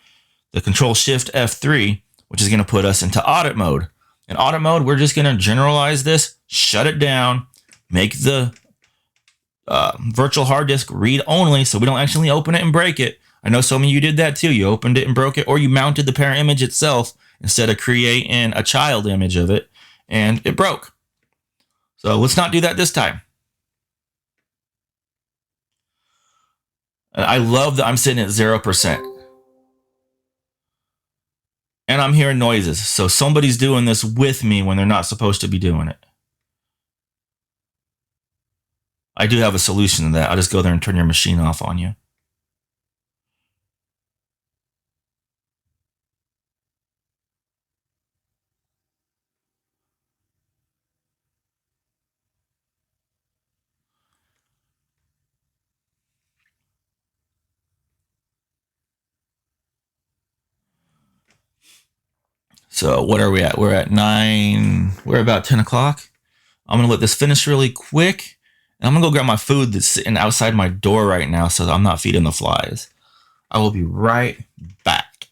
Control Shift F3, which is going to put us into audit mode. In audit mode, we're just going to generalize this, shut it down, make the virtual hard disk read only so we don't actually open it and break it. I know some of you did that too. You opened it and broke it, or you mounted the parent image itself instead of creating a child image of it, and it broke. So let's not do that this time. I love that I'm sitting at 0%. And I'm hearing noises. So somebody's doing this with me when they're not supposed to be doing it. I do have a solution to that. I'll just go there and turn your machine off on you. So what are we at? We're at 9. We're about 10 o'clock. I'm going to let this finish really quick. And I'm going to go grab my food that's sitting outside my door right now so that I'm not feeding the flies. I will be right back.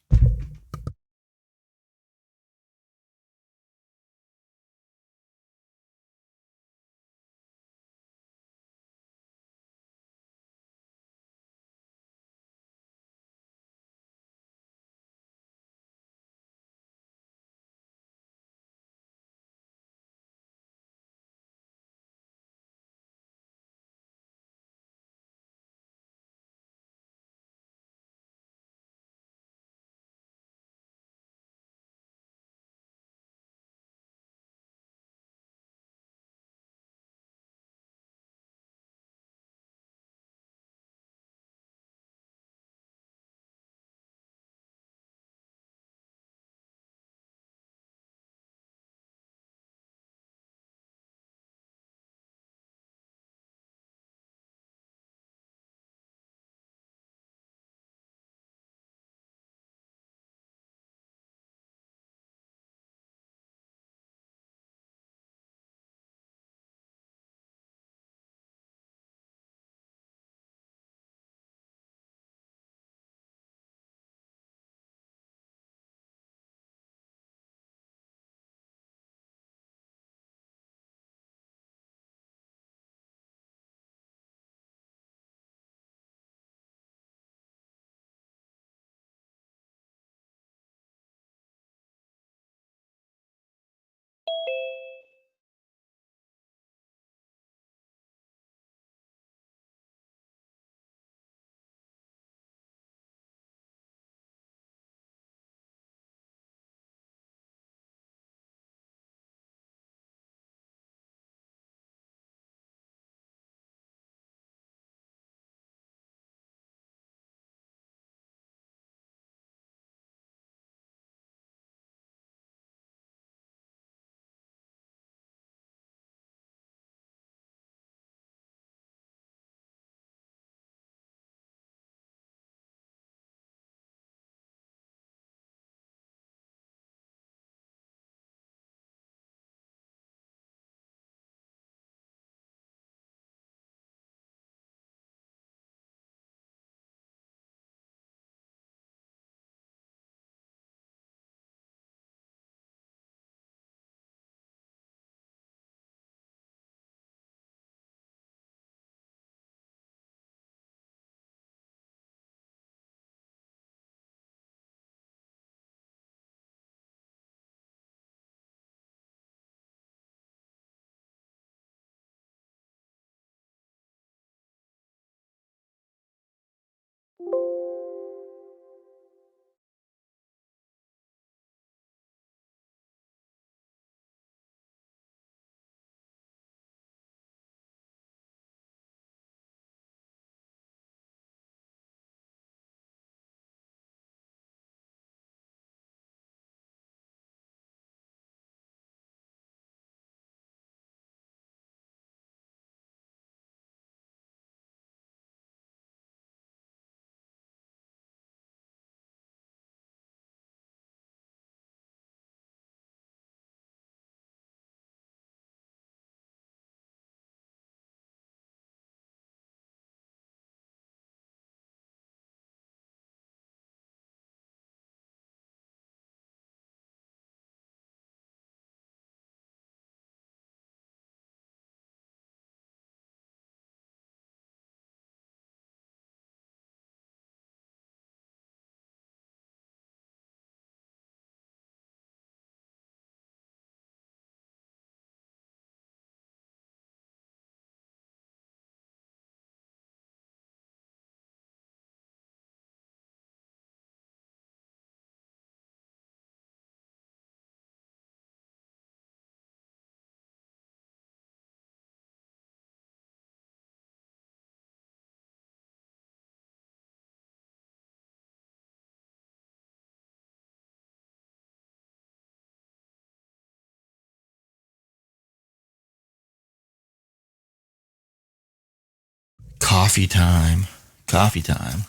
Coffee time. Coffee time.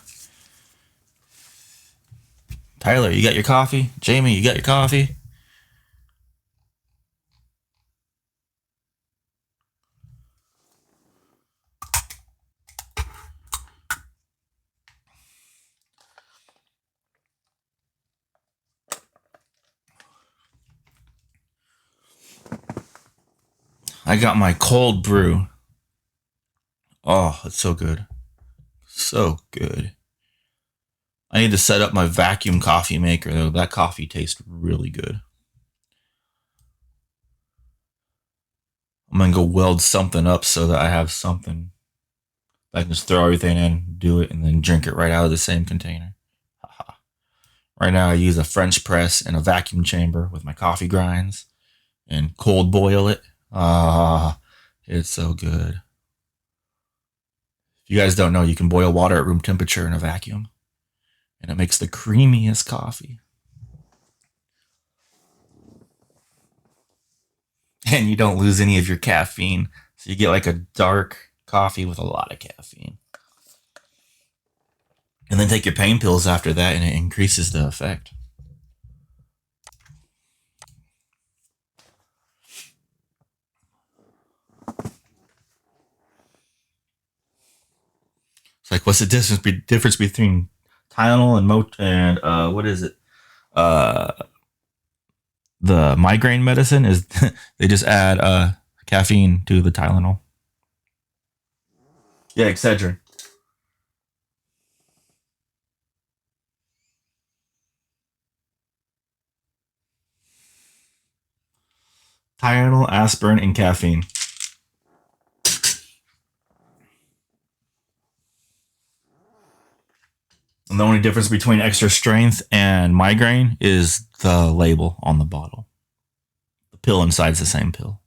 Tyler, you got your coffee? Jamie, you got your coffee? I got my cold brew. Oh, it's so good. So good. I need to set up my vacuum coffee maker, though. That coffee tastes really good. I'm going to go weld something up so that I have something. I can just throw everything in, do it, and then drink it right out of the same container. Right now, I use a French press and a vacuum chamber with my coffee grinds and cold boil it. It's so good. If you guys don't know, you can boil water at room temperature in a vacuum, and it makes the creamiest coffee. And you don't lose any of your caffeine, so you get like a dark coffee with a lot of caffeine. And then take your pain pills after that, and it increases the effect. It's like, what's the difference between Tylenol and what is it? The migraine medicine is they just add caffeine to the Tylenol. Yeah, Excedrin. Tylenol, aspirin, and caffeine. And the only difference between extra strength and migraine is the label on the bottle. The pill inside's the same pill.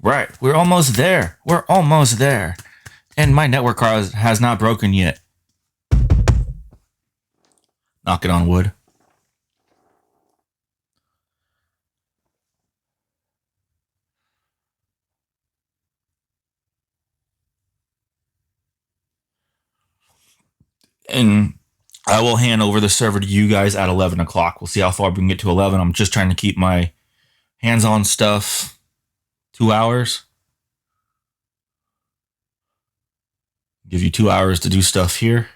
Right, we're almost there. We're almost there. And my network card has not broken yet. Knock it on wood. And I will hand over the server to you guys at 11 o'clock. We'll see how far we can get to 11. I'm just trying to keep my hands-on stuff 2 hours. Give you 2 hours to do stuff here.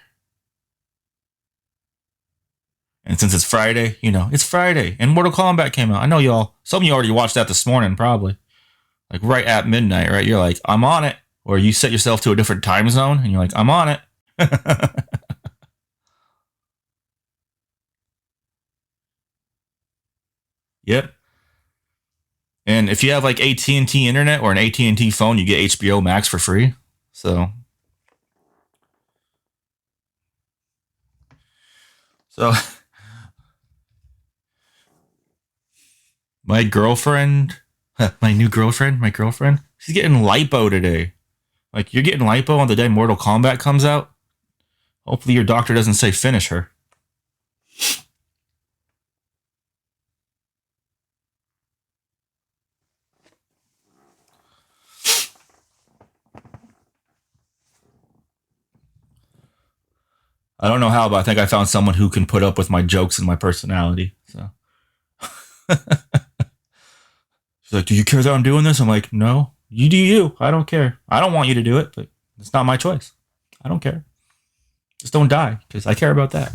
And since it's Friday, it's Friday. And Mortal Kombat came out. I know some of you already watched that this morning, probably. Like right at midnight, right? You're like, I'm on it. Or you set yourself to a different time zone and you're like, I'm on it. Yep. And if you have like AT&T internet or an AT&T phone, you get HBO Max for free. So my girlfriend, my girlfriend, she's getting lipo today. Like, you're getting lipo on the day Mortal Kombat comes out? Hopefully your doctor doesn't say finish her. I don't know how, but I think I found someone who can put up with my jokes and my personality. So she's like, do you care that I'm doing this? I'm like, no, you do you. I don't care. I don't want you to do it, but it's not my choice. I don't care. Just don't die, because I care about that.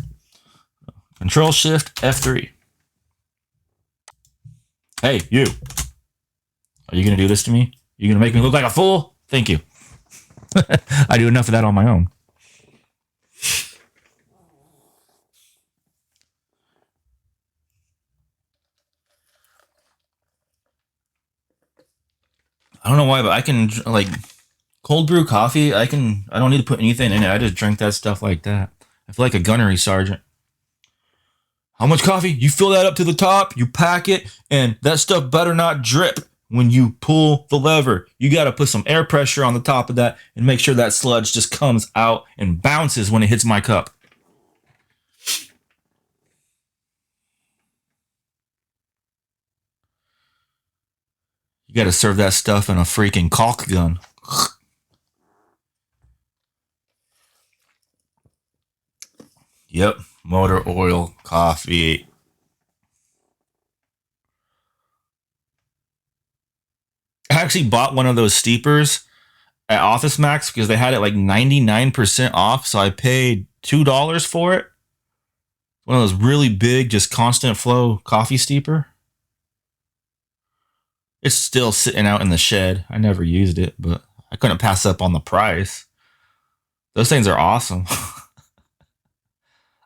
Control Shift F3. Hey, you. Are you going to do this to me? You going to make me look like a fool? Thank you. I do enough of that on my own. I don't know why, but I can, like, cold brew coffee. I don't need to put anything in it. I just drink that stuff like that. I feel like a gunnery sergeant. How much coffee? You fill that up to the top, you pack it, and that stuff better not drip when you pull the lever. You got to put some air pressure on the top of that and make sure that sludge just comes out and bounces when it hits my cup. You got to serve that stuff in a freaking caulk gun. Yep, motor oil, coffee. I actually bought one of those steepers at Office Max because they had it like 99% off. So I paid $2 for it. One of those really big, just constant flow coffee steeper. It's still sitting out in the shed. I never used it, but I couldn't pass up on the price. Those things are awesome.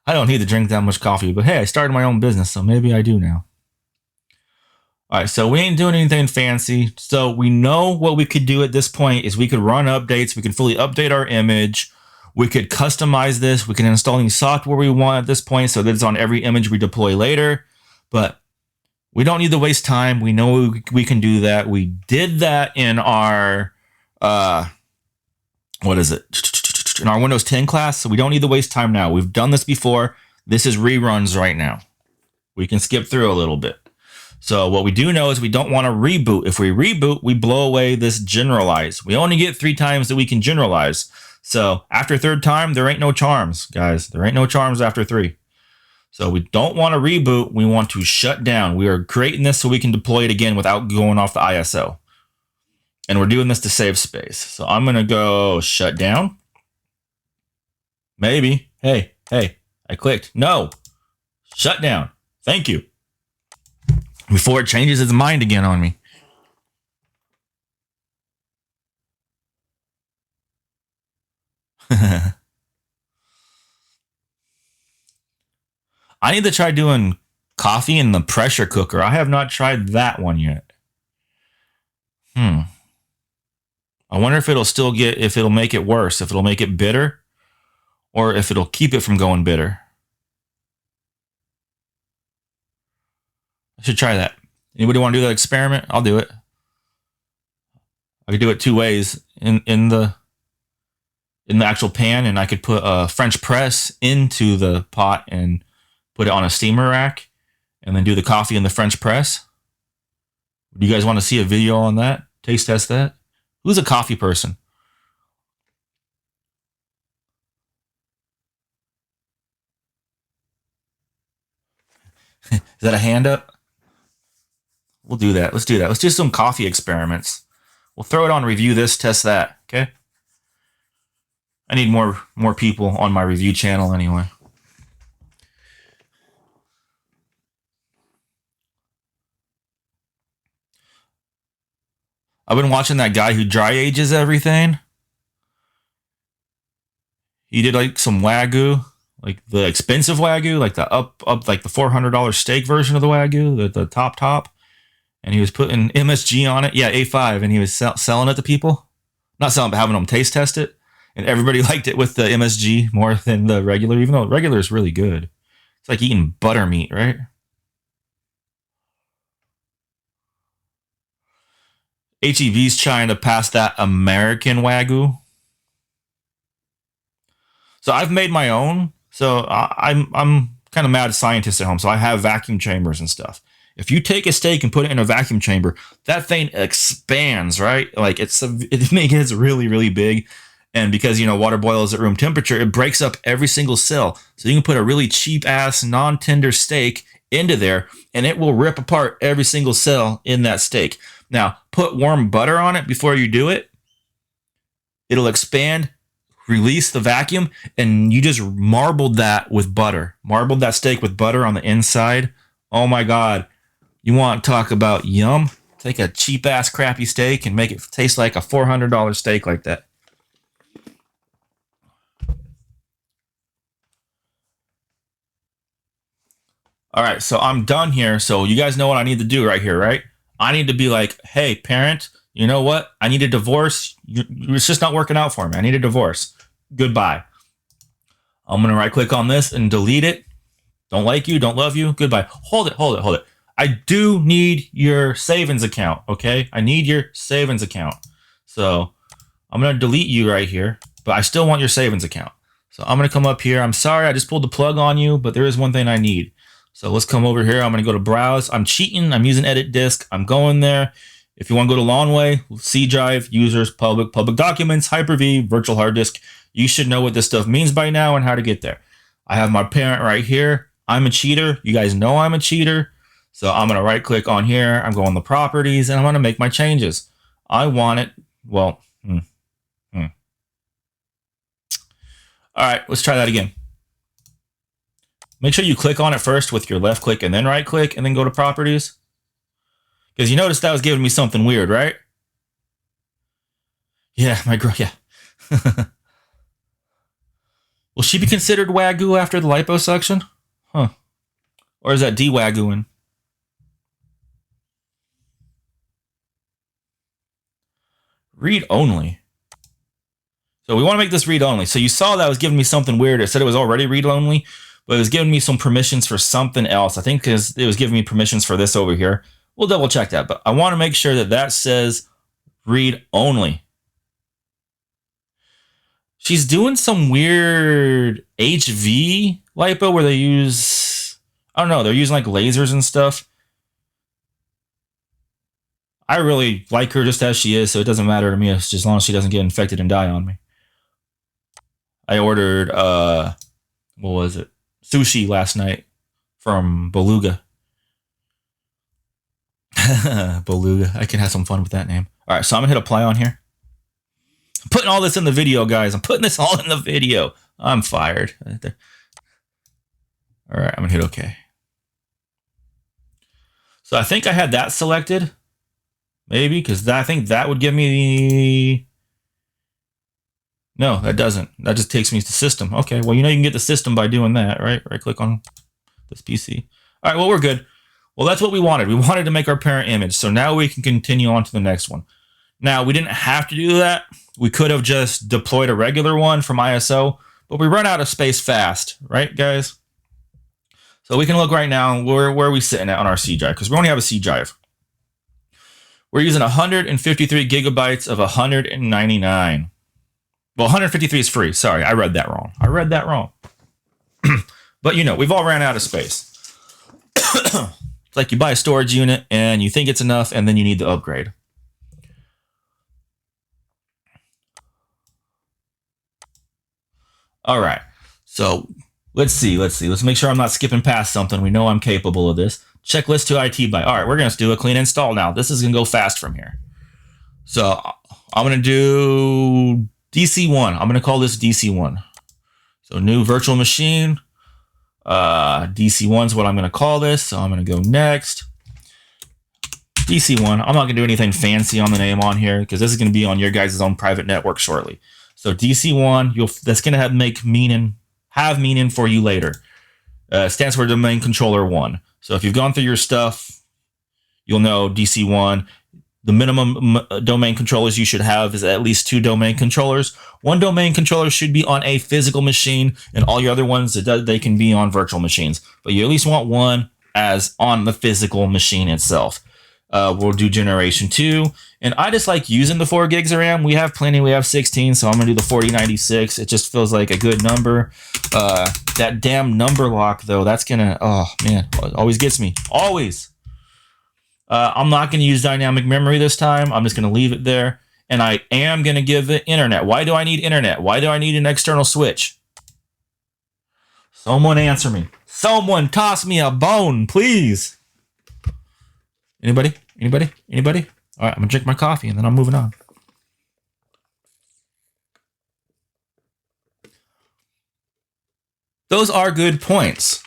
I don't need to drink that much coffee, but hey, I started my own business, so maybe I do now. All right, so we ain't doing anything fancy. So we know what we could do at this point is we could run updates. We can fully update our image. We could customize this. We can install any software we want at this point so that it's on every image we deploy later. But we don't need to waste time. We know we can do that. We did that in our, what is it? In our Windows 10 class. So we don't need to waste time now. We've done this before. This is reruns right now. We can skip through a little bit. So what we do know is we don't want to reboot. If we reboot, we blow away this generalize. We only get 3 times that we can generalize. So after 3rd time, there ain't no charms, guys. There ain't no charms after 3. So we don't want to reboot. We want to shut down. We are creating this so we can deploy it again without going off the ISO. And we're doing this to save space. So I'm going to go shut down. Maybe. Hey, I clicked. No. Shut down. Thank you. Before it changes its mind again on me. I need to try doing coffee in the pressure cooker. I have not tried that one yet. I wonder if it'll make it worse, if it'll make it bitter, or if it'll keep it from going bitter. I should try that. Anybody want to do that experiment? I'll do it. I could do it 2 ways. In the actual pan, and I could put a French press into the pot and put it on a steamer rack, and then do the coffee in the French press. Do you guys want to see a video on that? Taste test that? Who's a coffee person? Is that a hand up? We'll do that. Let's do that. Let's do some coffee experiments. We'll throw it on review this, test that. Okay. I need more people on my review channel anyway. I've been watching that guy who dry ages everything. He did like some Wagyu, like the expensive Wagyu, like the up like the $400 steak version of the Wagyu, the top. And he was putting MSG on it. Yeah, A5. And he was selling it to people. Not selling, but having them taste test it. And everybody liked it with the MSG more than the regular, even though regular is really good. It's like eating butter meat, right? HEV's trying to pass that American Wagyu. So I've made my own. So I'm kind of mad scientist at home. So I have vacuum chambers and stuff. If you take a steak and put it in a vacuum chamber, that thing expands, right? Like it makes it really, really big. And because, water boils at room temperature, it breaks up every single cell. So you can put a really cheap ass non-tender steak into there and it will rip apart every single cell in that steak. Now, put warm butter on it before you do it. It'll expand, release the vacuum, and you just marbled that with butter. Marbled that steak with butter on the inside. Oh my God. You want to talk about yum? Take a cheap ass crappy steak and make it taste like a $400 steak like that. All right, so I'm done here. So you guys know what I need to do right here, right? I need to be like, hey, parent, you know what? I need a divorce. It's just not working out for me. I need a divorce. Goodbye. I'm going to right click on this and delete it. Don't like you, don't love you. Goodbye. Hold it. I do need your savings account, okay? I need your savings account. So I'm going to delete you right here, but I still want your savings account. So I'm going to come up here. I'm sorry, I just pulled the plug on you, but there is one thing I need. So let's come over here. I'm going to go to browse. I'm cheating. I'm using edit disk. I'm going there If you want to go to long way, C drive, users, public documents, Hyper-V, virtual hard disk, you should know what this stuff means by now and how to get there. I have my parent right here. I'm a cheater. You guys know I'm a cheater. So I'm going to right click on here. I'm going to properties and I'm going to make my changes. I want it. Well, all right, let's try that again. Make sure you click on it first with your left click and then right click and then go to properties. Because you noticed that was giving me something weird, right? Yeah, my girl, yeah. Will she be considered Wagyu after the liposuction? Huh. Or is that de-Wagyuing? Read only. So we want to make this read only. So you saw that was giving me something weird. It said it was already read only, but it was giving me some permissions for something else. I think because it was giving me permissions for this over here. We'll double check that, but I want to make sure that that says read only. She's doing some weird HV lipo where they use, I don't know, they're using like lasers and stuff. I really like her just as she is, so it doesn't matter to me as long as she doesn't get infected and die on me. I ordered, what was it? Sushi last night from Beluga. Beluga. I can have some fun with that name. All right, so I'm going to hit apply on here. I'm putting all this in the video, guys. I'm putting this all in the video. I'm fired. All right, I'm going to hit OK. So I think I had that selected. Maybe, because I think that would give me the... No, that doesn't. That just takes me to system. Okay, well, you know you can get the system by doing that, right? Right-click on this PC. All right, well, we're good. Well, that's what we wanted. We wanted to make our parent image. So now we can continue on to the next one. Now, we didn't have to do that. We could have just deployed a regular one from ISO, but we run out of space fast, right, guys? So we can look right now, where are we sitting at on our C drive? Because we only have a C drive. We're using 153 gigabytes of 199. Well, 153 is free. Sorry, I read that wrong. But, you know, we've all ran out of space. It's like you buy a storage unit and you think it's enough and then you need to upgrade. All right. So let's see. Let's make sure I'm not skipping past something. We know I'm capable of this. Checklist to IT by. All right, we're going to do a clean install now. This is going to go fast from here. So I'm going to do DC1. I'm going to call this DC1. So new virtual machine. DC1 is what I'm going to call this. So I'm going to go next. DC1. I'm not going to do anything fancy on the name on here because this is going to be on your guys' own private network shortly. So DC1, that's going to have meaning for you later. Stands for domain controller 1. So if you've gone through your stuff, you'll know DC1. The minimum domain controllers you should have is at least 2 domain controllers. 1 domain controller should be on a physical machine, and all your other ones, they can be on virtual machines. But you at least want 1 as on the physical machine itself. We'll do generation 2. And I just like using the 4 gigs of RAM. We have plenty. We have 16, so I'm going to do the 4096. It just feels like a good number. That damn number lock, though, that's going to... Oh, man. It always gets me. Always. I'm not going to use dynamic memory this time. I'm just going to leave it there. And I am going to give it internet. Why do I need internet? Why do I need an external switch? Someone answer me. Someone toss me a bone, please. Anybody? All right, I'm going to drink my coffee and then I'm moving on. Those are good points,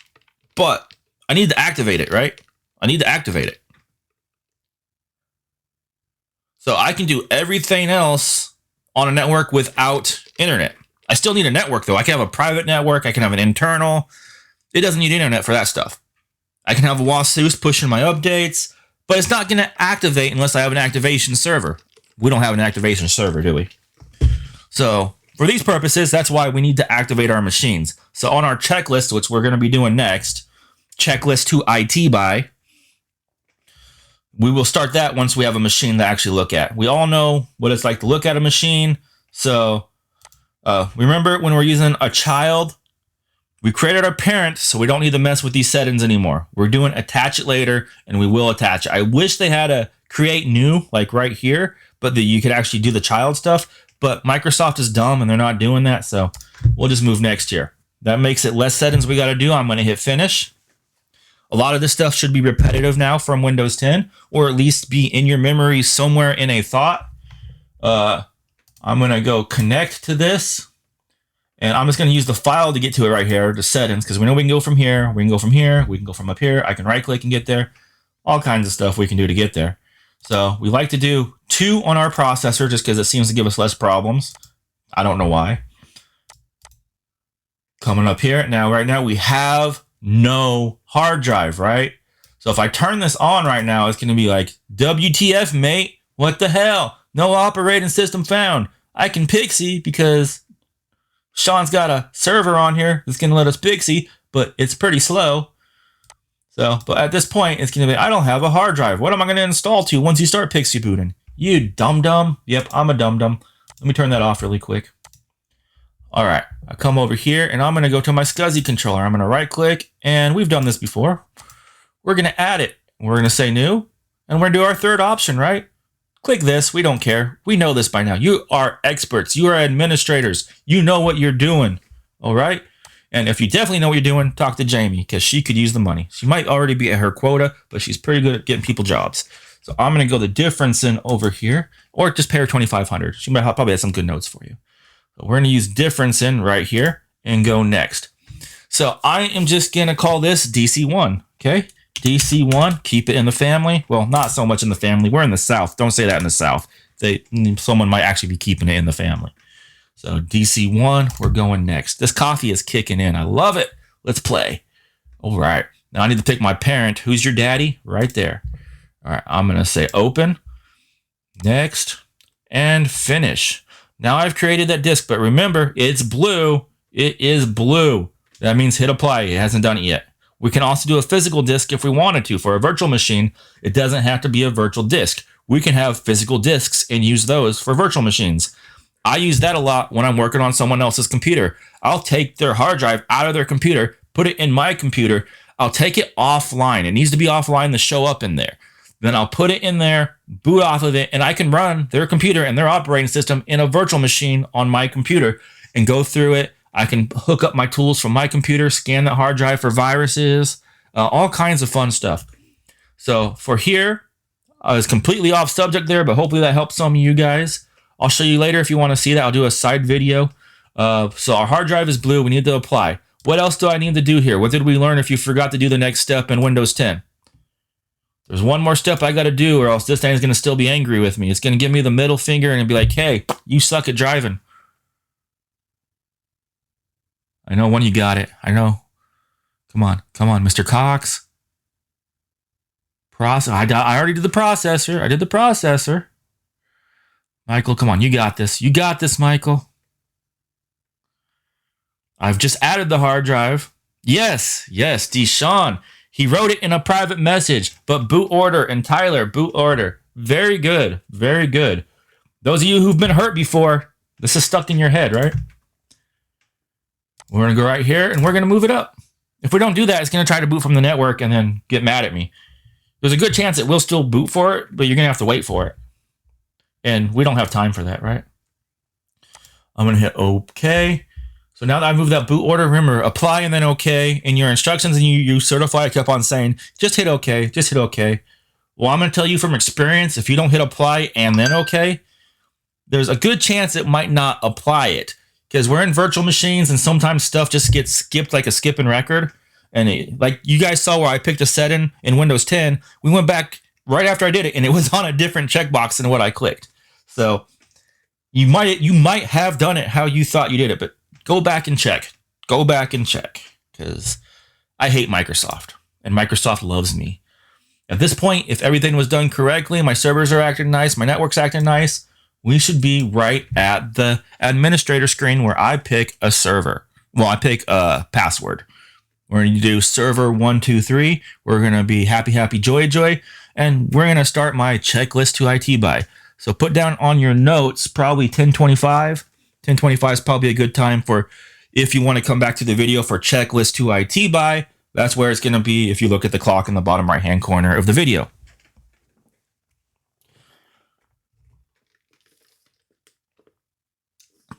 but I need to activate it, right? I need to activate it. So I can do everything else on a network without internet. I still need a network, though. I can have a private network. I can have an internal. It doesn't need internet for that stuff. I can have a Wasus pushing my updates, but it's not going to activate unless I have an activation server. We don't have an activation server, do we? So for these purposes, that's why we need to activate our machines. So on our checklist, which we're going to be doing next, checklist to IT by, we will start that once we have a machine to actually look at. We all know what it's like to look at a machine. So remember when we're using a child, we created our parent, so we don't need to mess with these settings anymore. We're doing attach it later, and we will attach it. I wish they had a create new, like right here, but that you could actually do the child stuff. But Microsoft is dumb and they're not doing that. So we'll just move next here. That makes it less settings we got to do. I'm going to hit finish. A lot of this stuff should be repetitive now from Windows 10, or at least be in your memory somewhere in a thought. I'm going to go connect to this, and I'm just going to use the file to get to it right here, the settings, because we know we can go from here, we can go from here, we can go from up here. I can right click and get there. All kinds of stuff we can do to get there. So we like to do 2 on our processor just because it seems to give us less problems. I don't know why. Coming up here. Now, right now we have no hard drive, right? So if I turn this on right now, it's going to be like, WTF, mate? What the hell? No operating system found. I can Pixie because Sean's got a server on here that's going to let us Pixie, but it's pretty slow. So, but at this point, it's going to be, I don't have a hard drive. What am I going to install to once you start Pixie booting? You dum-dum. Yep, I'm a dum-dum. Let me turn that off really quick. All right, I come over here and I'm going to go to my SCSI controller. I'm going to right click, and we've done this before. We're going to add it. We're going to say new, and we're going to do our third option, right? Click this. We don't care. We know this by now. You are experts. You are administrators. You know what you're doing. All right. And if you definitely know what you're doing, talk to Jamie because she could use the money. She might already be at her quota, but she's pretty good at getting people jobs. So I'm going to go the difference in over here, or just pay her $2,500. She might probably have some good notes for you. So we're going to use difference in right here and go next. So I am just going to call this DC1. Okay. DC1, keep it in the family. Well, not so much in the family. We're in the South. Don't say that in the South. Someone might actually be keeping it in the family. So DC1, we're going next. This coffee is kicking in. I love it. Let's play. All right. Now I need to pick my parent. Who's your daddy? Right there. All right. I'm going to say open, next, and finish. Now I've created that disk, but remember, it's blue. It is blue. That means hit apply. It hasn't done it yet. We can also do a physical disk if we wanted to. For a virtual machine, it doesn't have to be a virtual disk. We can have physical disks and use those for virtual machines. I use that a lot when I'm working on someone else's computer. I'll take their hard drive out of their computer, put it in my computer. I'll take it offline. It needs to be offline to show up in there. Then I'll put it in there, boot off of it, and I can run their computer and their operating system in a virtual machine on my computer and go through it. I can hook up my tools from my computer, scan that hard drive for viruses, all kinds of fun stuff. So for here, I was completely off subject there, but hopefully that helps some of you guys. I'll show you later if you want to see that. I'll do a side video. So our hard drive is blue. We need to apply. What else do I need to do here? What did we learn if you forgot to do the next step in Windows 10? There's one more step I got to do, or else this thing's going to still be angry with me. It's going to give me the middle finger and be like, hey, you suck at driving. I know when you got it. I know. Come on, Mr. Cox. I already did the processor. I did the processor. Michael, come on, you got this. You got this, Michael. I've just added the hard drive. Yes, Deshaun. He wrote it in a private message, but boot order and Tyler, boot order. Very good, very good. Those of you who've been hurt before, this is stuck in your head, right? We're going to go right here, and we're going to move it up. If we don't do that, it's going to try to boot from the network and then get mad at me. There's a good chance it will still boot for it, but you're going to have to wait for it. And we don't have time for that, right? I'm going to hit OK. So now that I moved that boot order, remember, apply and then OK. In your instructions and you certify, I kept on saying, just hit OK, just hit OK. Well, I'm going to tell you from experience, if you don't hit apply and then OK, there's a good chance it might not apply it. Because we're in virtual machines and sometimes stuff just gets skipped like a skipping record. And like you guys saw where I picked a setting in Windows 10, we went back right after I did it and it was on a different checkbox than what I clicked. So you might have done it how you thought you did it, but go back and check. Go back and check because I hate Microsoft and Microsoft loves me. At this point, if everything was done correctly, my servers are acting nice, my network's acting nice, we should be right at the administrator screen where I pick a server. Well, I pick a password. We're going to do server 123. We're going to be happy, joy. And we're going to start my checklist to IT by. So put down on your notes, probably 1025. 1025 is probably a good time for if you want to come back to the video for checklist to IT by. That's where it's going to be if you look at the clock in the bottom right-hand corner of the video.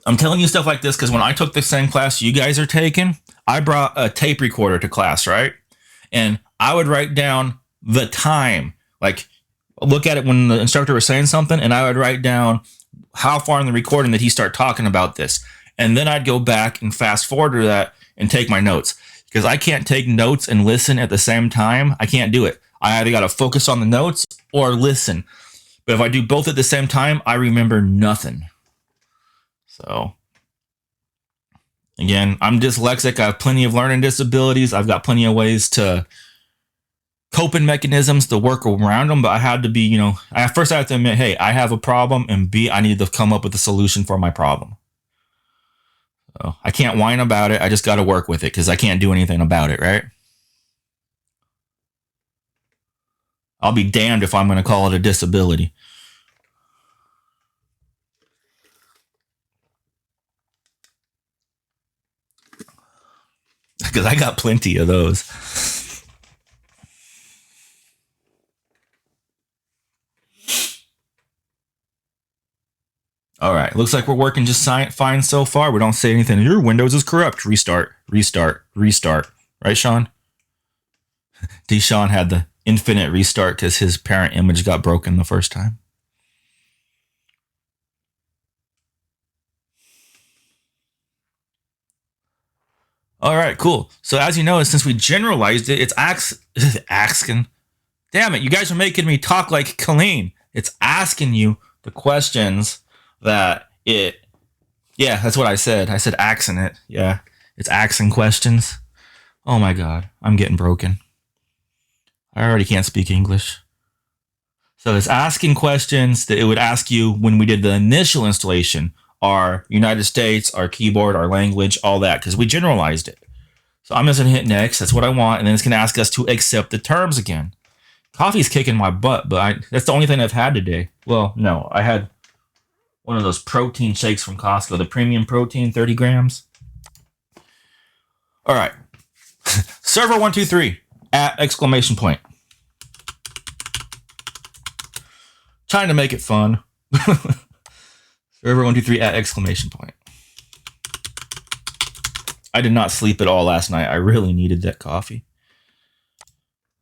I'm telling you stuff like this because when I took the same class you guys are taking, I brought a tape recorder to class, right? And I would write down the time, like look at it when the instructor was saying something, and I would write down how far in the recording did he start talking about this. And then I'd go back and fast forward to that and take my notes because I can't take notes and listen at the same time. I can't do it. I either got to focus on the notes or listen. But if I do both at the same time, I remember nothing. So, again, I'm dyslexic. I have plenty of learning disabilities. I've got plenty of ways to coping mechanisms to work around them. But I had to be, first I have to admit, hey, I have a problem. And B, I need to come up with a solution for my problem. So I can't whine about it. I just got to work with it because I can't do anything about it, right? I'll be damned if I'm going to call it a disability. Because I got plenty of those. All right, looks like we're working just fine so far. We don't say anything. Your Windows is corrupt. Restart. Right, Sean? Deshaun had the infinite restart because his parent image got broken the first time. All right, cool. So as you know, since we generalized it, it's asking. Damn it, you guys are making me talk like Colleen. It's asking you the questions that it... Yeah, that's what I said. I said axing it. Yeah, it's axing questions. Oh my God, I'm getting broken. I already can't speak English. So it's asking questions that it would ask you when we did the initial installation. Our United States, our keyboard, our language, all that, because we generalized it. So I'm just going to hit next. That's what I want. And then it's going to ask us to accept the terms again. Coffee's kicking my butt, but that's the only thing I've had today. Well, no, I had one of those protein shakes from Costco, the premium protein, 30 grams. All right. Server 123 at exclamation point. Trying to make it fun. Server 123 at exclamation point. I did not sleep at all last night. I really needed that coffee.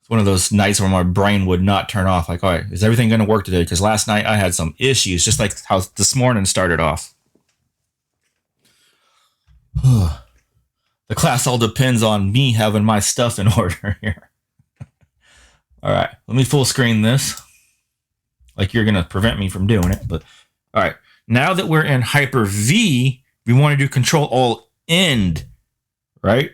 It's one of those nights where my brain would not turn off. Like, all right, is everything going to work today? Because last night I had some issues, just like how this morning started off. The class all depends on me having my stuff in order here. All right, let me full screen this. Like you're going to prevent me from doing it. But all right, now that we're in Hyper-V, we want to do Control-Alt-End, right?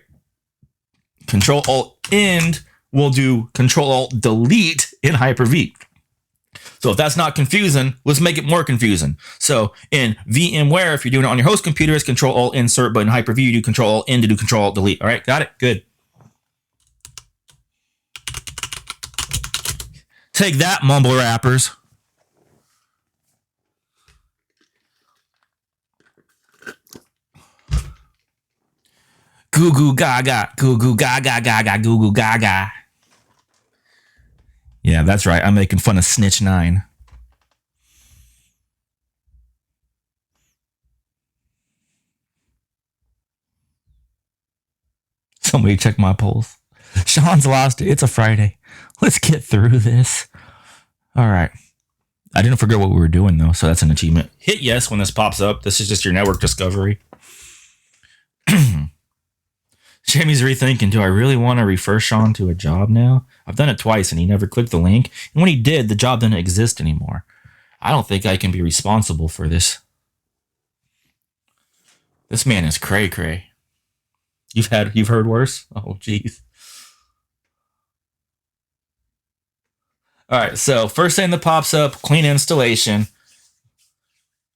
Control-Alt-End will do Control-Alt-Delete in Hyper-V. So if that's not confusing, let's make it more confusing. So in VMware, if you're doing it on your host computer, it's Control-Alt-Insert, but in Hyper-V, you do Control-Alt-End to do Control-Alt-Delete. All right, got it? Good. Take that, mumble rappers. Goo goo gaga, goo goo gaga gaga, goo goo gaga. Yeah, that's right. I'm making fun of Snitch 9. Somebody check my polls. Sean's lost it. It's a Friday. Let's get through this. All right. I didn't forget what we were doing, though, so that's an achievement. Hit yes when this pops up. This is just your network discovery. Jamie's rethinking, do I really want to refer Sean to a job now? I've done it twice, and he never clicked the link. And when he did, the job didn't exist anymore. I don't think I can be responsible for this. This man is cray-cray. You've heard worse? Oh, jeez. All right, so first thing that pops up, clean installation,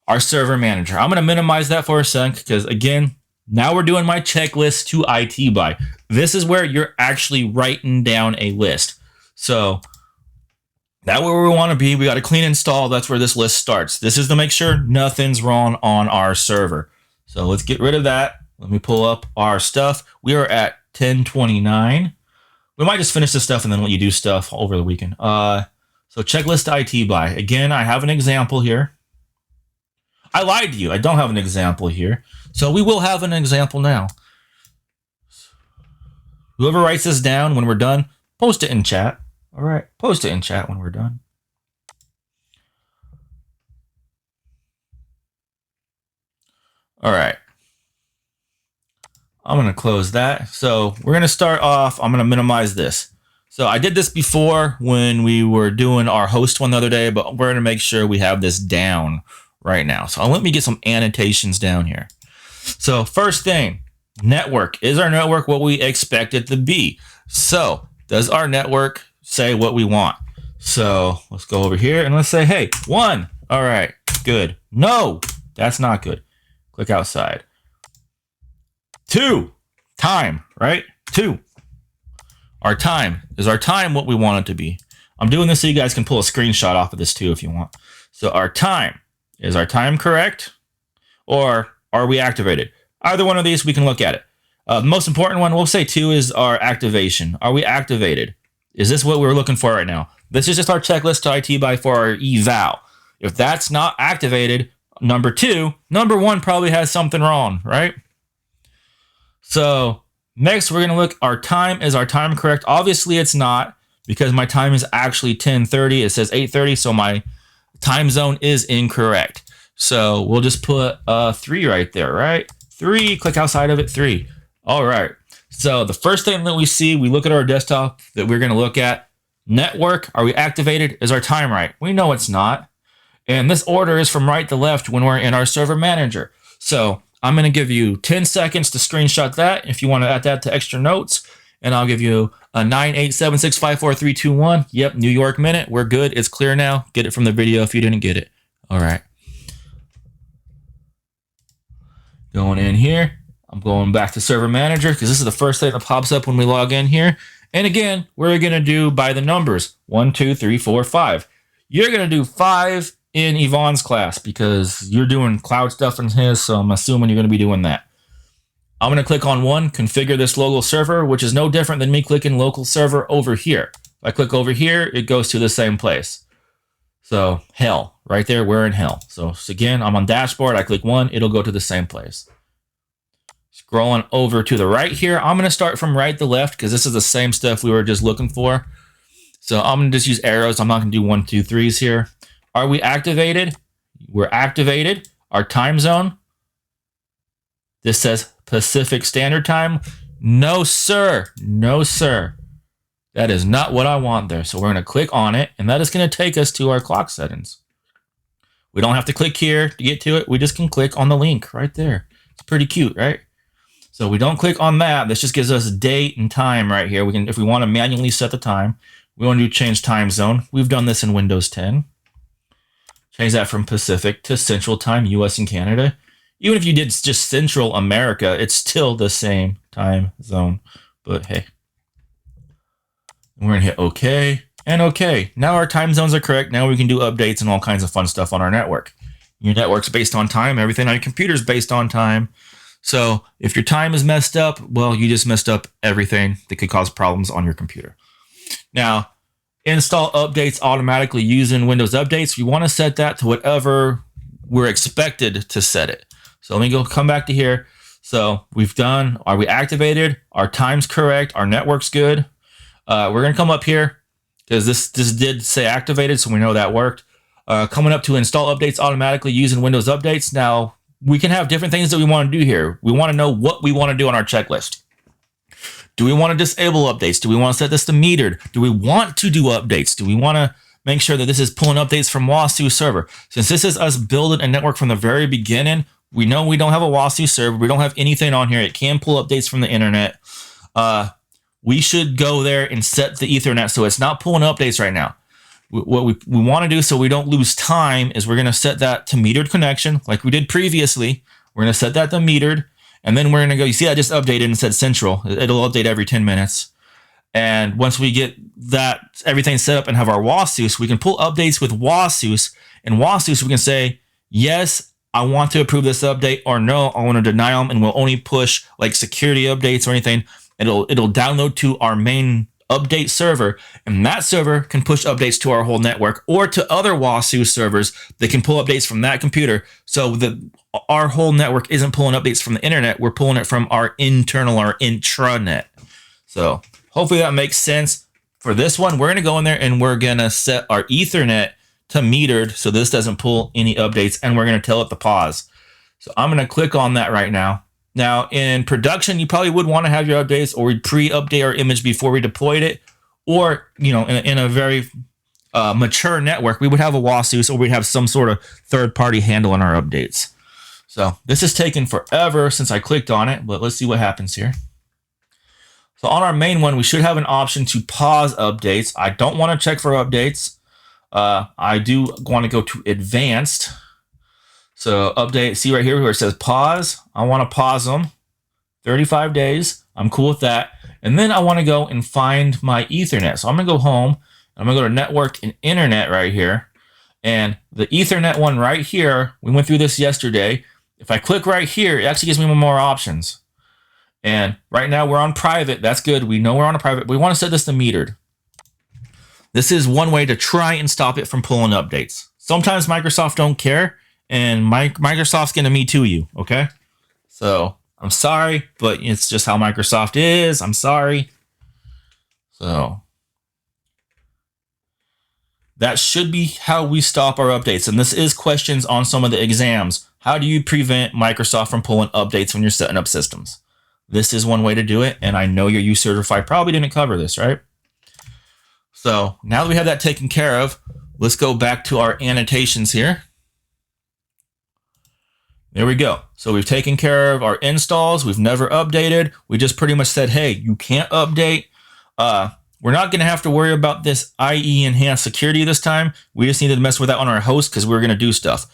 our server manager. I'm going to minimize that for a sec because, again, now we're doing my checklist to IT by. This is where you're actually writing down a list. So that's where we want to be. We got a clean install. That's where this list starts. This is to make sure nothing's wrong on our server. So let's get rid of that. Let me pull up our stuff. We are at 1029. We might just finish this stuff and then let you do stuff over the weekend. So checklist IT by. Again, I have an example here. I lied to you. I don't have an example here. So we will have an example now. Whoever writes this down when we're done, post it in chat. All right, post it in chat when we're done. All right. I'm going to close that. So we're going to start off. I'm going to minimize this. So I did this before when we were doing our host one the other day, but we're going to make sure we have this down right now. So let me get some annotations down here. So first thing, network. Is our network what we expect it to be? So does our network say what we want? So let's go over here and let's say, hey, 1. All right, good. No, that's not good. Click outside. 2, time, right? 2. Our time. Is our time what we want it to be? I'm doing this so you guys can pull a screenshot off of this too if you want. So our time. Is our time correct? Or are we activated? Either one of these, we can look at it. The most important one, we'll say 2, is our activation. Are we activated? Is this what we're looking for right now? This is just our checklist to IT by for our eval. If that's not activated, number 2, number 1 probably has something wrong, right? So next, we're going to look, our time. Is our time correct? Obviously, it's not, because my time is actually 10:30. It says 8:30, so my time zone is incorrect. So we'll just put 3 right there, right? 3, click outside of it, 3. All right. So the first thing that we see, we look at our desktop that we're going to look at. Network, are we activated? Is our time right? We know it's not. And this order is from right to left when we're in our server manager. So I'm going to give you 10 seconds to screenshot that if you want to add that to extra notes. And I'll give you a 987654321. Yep, New York minute. We're good. It's clear now. Get it from the video if you didn't get it. All right. Going in here. I'm going back to server manager because this is the first thing that pops up when we log in here. And again, we're going to do by the numbers. 1, 2, 3, 4, 5. You're going to do 5 in Yvonne's class because you're doing cloud stuff in his, so I'm assuming you're going to be doing that. I'm going to click on 1, configure this local server, which is no different than me clicking local server over here. If I click over here, it goes to the same place. So hell, right there, we're in hell. So again, I'm on dashboard, I click 1, it'll go to the same place. Scrolling over to the right here, I'm going to start from right to left because this is the same stuff we were just looking for. So I'm going to just use arrows. I'm not going to do 1, 2, 3s here. Are we activated? We're activated. Our time zone. This says Pacific Standard Time. No, sir. No, sir. That is not what I want there. So we're going to click on it, and that is going to take us to our clock settings. We don't have to click here to get to it. We just can click on the link right there. It's pretty cute, right? So we don't click on that. This just gives us date and time right here. We can, if we want to manually set the time, we want to do change time zone. We've done this in Windows 10. Change that from Pacific to Central Time, US and Canada. Even if you did just Central America, it's still the same time zone. But hey, we're going to hit OK and OK. Now our time zones are correct. Now we can do updates and all kinds of fun stuff on our network. Your network's based on time. Everything on your computer is based on time. So if your time is messed up, well, you just messed up everything that could cause problems on your computer. Now, install updates automatically using Windows Updates. We want to set that to whatever we're expected to set it. So let me come back to here. So we've done, are we activated? Our time's correct. Our network's good. We're going to come up here because this did say activated, so we know that worked. Coming up to install updates automatically using Windows Updates. Now, we can have different things that we want to do here. We want to know what we want to do on our checklist. Do we want to disable updates? Do we want to set this to metered? Do we want to do updates? Do we want to make sure that this is pulling updates from WASU server? Since this is us building a network from the very beginning, we know we don't have a WASU server. We don't have anything on here. It can pull updates from the internet. We should go there and set the Ethernet so it's not pulling updates right now. What we want to do so we don't lose time is we're going to set that to metered connection like we did previously. We're going to set that to metered. And then we're going to go, you see, I just updated and said central. It'll update every 10 minutes. And once we get that, everything set up and have our WASUS, we can pull updates with WASUS. And WASUS, we can say, yes, I want to approve this update, or no, I want to deny them. And we'll only push like security updates or anything. It'll download to our main update server, and that server can push updates to our whole network or to other WASU servers that can pull updates from that computer, so that our whole network isn't pulling updates from the internet. We're pulling it from our internal, our intranet. So hopefully that makes sense. For this one, we're going to go in there and we're going to set our Ethernet to metered so this doesn't pull any updates, and we're going to tell it to pause. So I'm going to click on that right now. Now, in production, you probably would want to have your updates, or we'd pre-update our image before we deployed it. Or, in a very mature network, we would have a WASU, or we'd have some sort of third-party handling our updates. So this is taking forever since I clicked on it, but let's see what happens here. So on our main one, we should have an option to pause updates. I don't want to check for updates. I do want to go to advanced. So update, see right here where it says pause. I want to pause them 35 days. I'm cool with that. And then I want to go and find my Ethernet. So I'm going to go home. I'm going to go to network and internet right here. And the Ethernet one right here, we went through this yesterday. If I click right here, it actually gives me more options. And right now we're on private. That's good. We know we're on a private. We want to set this to metered. This is one way to try and stop it from pulling updates. Sometimes Microsoft don't care, and Microsoft's going to me too you, okay? So I'm sorry, but it's just how Microsoft is. I'm sorry. So that should be how we stop our updates. And this is questions on some of the exams. How do you prevent Microsoft from pulling updates when you're setting up systems? This is one way to do it, and I know your U-Certified probably didn't cover this, right? So now that we have that taken care of, let's go back to our annotations here. There we go. So we've taken care of our installs. We've never updated. We just pretty much said, hey, you can't update. We're not going to have to worry about this IE enhanced security this time. We just need to mess with that on our host because we're going to do stuff.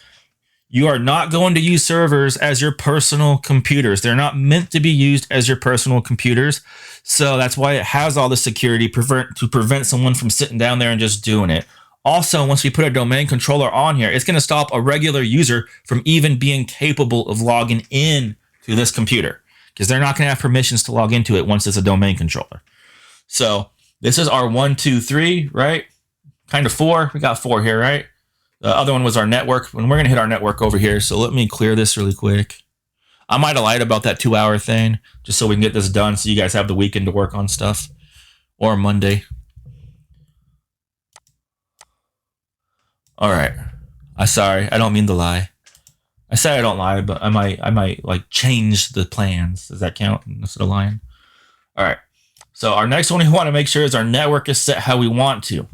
You are not going to use servers as your personal computers. They're not meant to be used as your personal computers. So that's why it has all the security to prevent someone from sitting down there and just doing it. Also, once we put a domain controller on here, it's going to stop a regular user from even being capable of logging in to this computer, because they're not going to have permissions to log into it once it's a domain controller. So this is our 1, 2, 3, right? Kind of 4. We got 4 here, right? The other one was our network, and we're going to hit our network over here. So let me clear this really quick. I might have lied about that 2-hour thing, just so we can get this done so you guys have the weekend to work on stuff, or Monday. All right. Sorry, I don't mean to lie. I said I don't lie, but I might like change the plans. Does that count instead of lying? All right. So our next one we want to make sure is our network is set how we want to.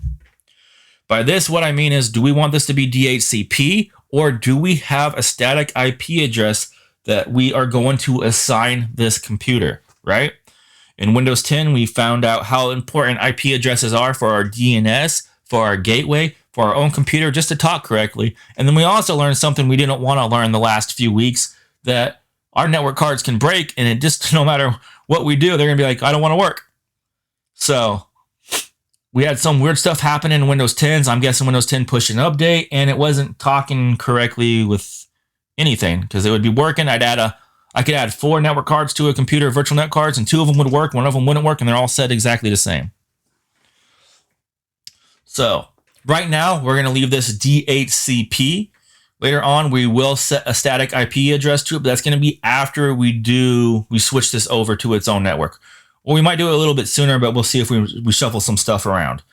By this, what I mean is, do we want this to be DHCP, or do we have a static IP address that we are going to assign this computer, right? In Windows 10, we found out how important IP addresses are for our DNS, for our gateway, for our own computer, just to talk correctly. And then we also learned something we didn't want to learn the last few weeks, that our network cards can break, and it just, no matter what we do, they're going to be like, I don't want to work. So we had some weird stuff happen in Windows 10s. I'm guessing Windows 10 pushed an update, and it wasn't talking correctly with anything, because it would be working. I could add 4 network cards to a computer, virtual net cards, and 2 of them would work, 1 of them wouldn't work, and they're all set exactly the same. So right now, we're going to leave this DHCP. Later on, we will set a static IP address to it, but that's going to be after we switch this over to its own network. Or we might do it a little bit sooner, but we'll see if we shuffle some stuff around.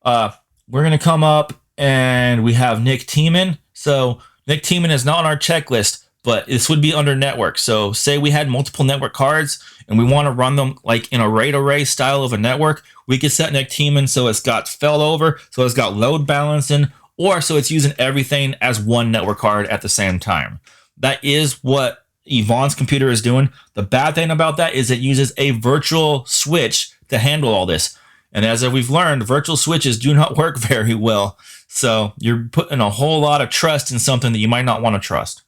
We're going to come up and we have Nick Tiemann. So Nick Tiemann is not on our checklist, but this would be under network. So say we had multiple network cards and we want to run them like in a RAID array style of a network, we could set Nick Tiemann so it's got failover, so it's got load balancing, or so it's using everything as one network card at the same time. That is what Yvonne's computer is doing. The bad thing about that is it uses a virtual switch to handle all this. And as we've learned, virtual switches do not work very well. So you're putting a whole lot of trust in something that you might not want to trust.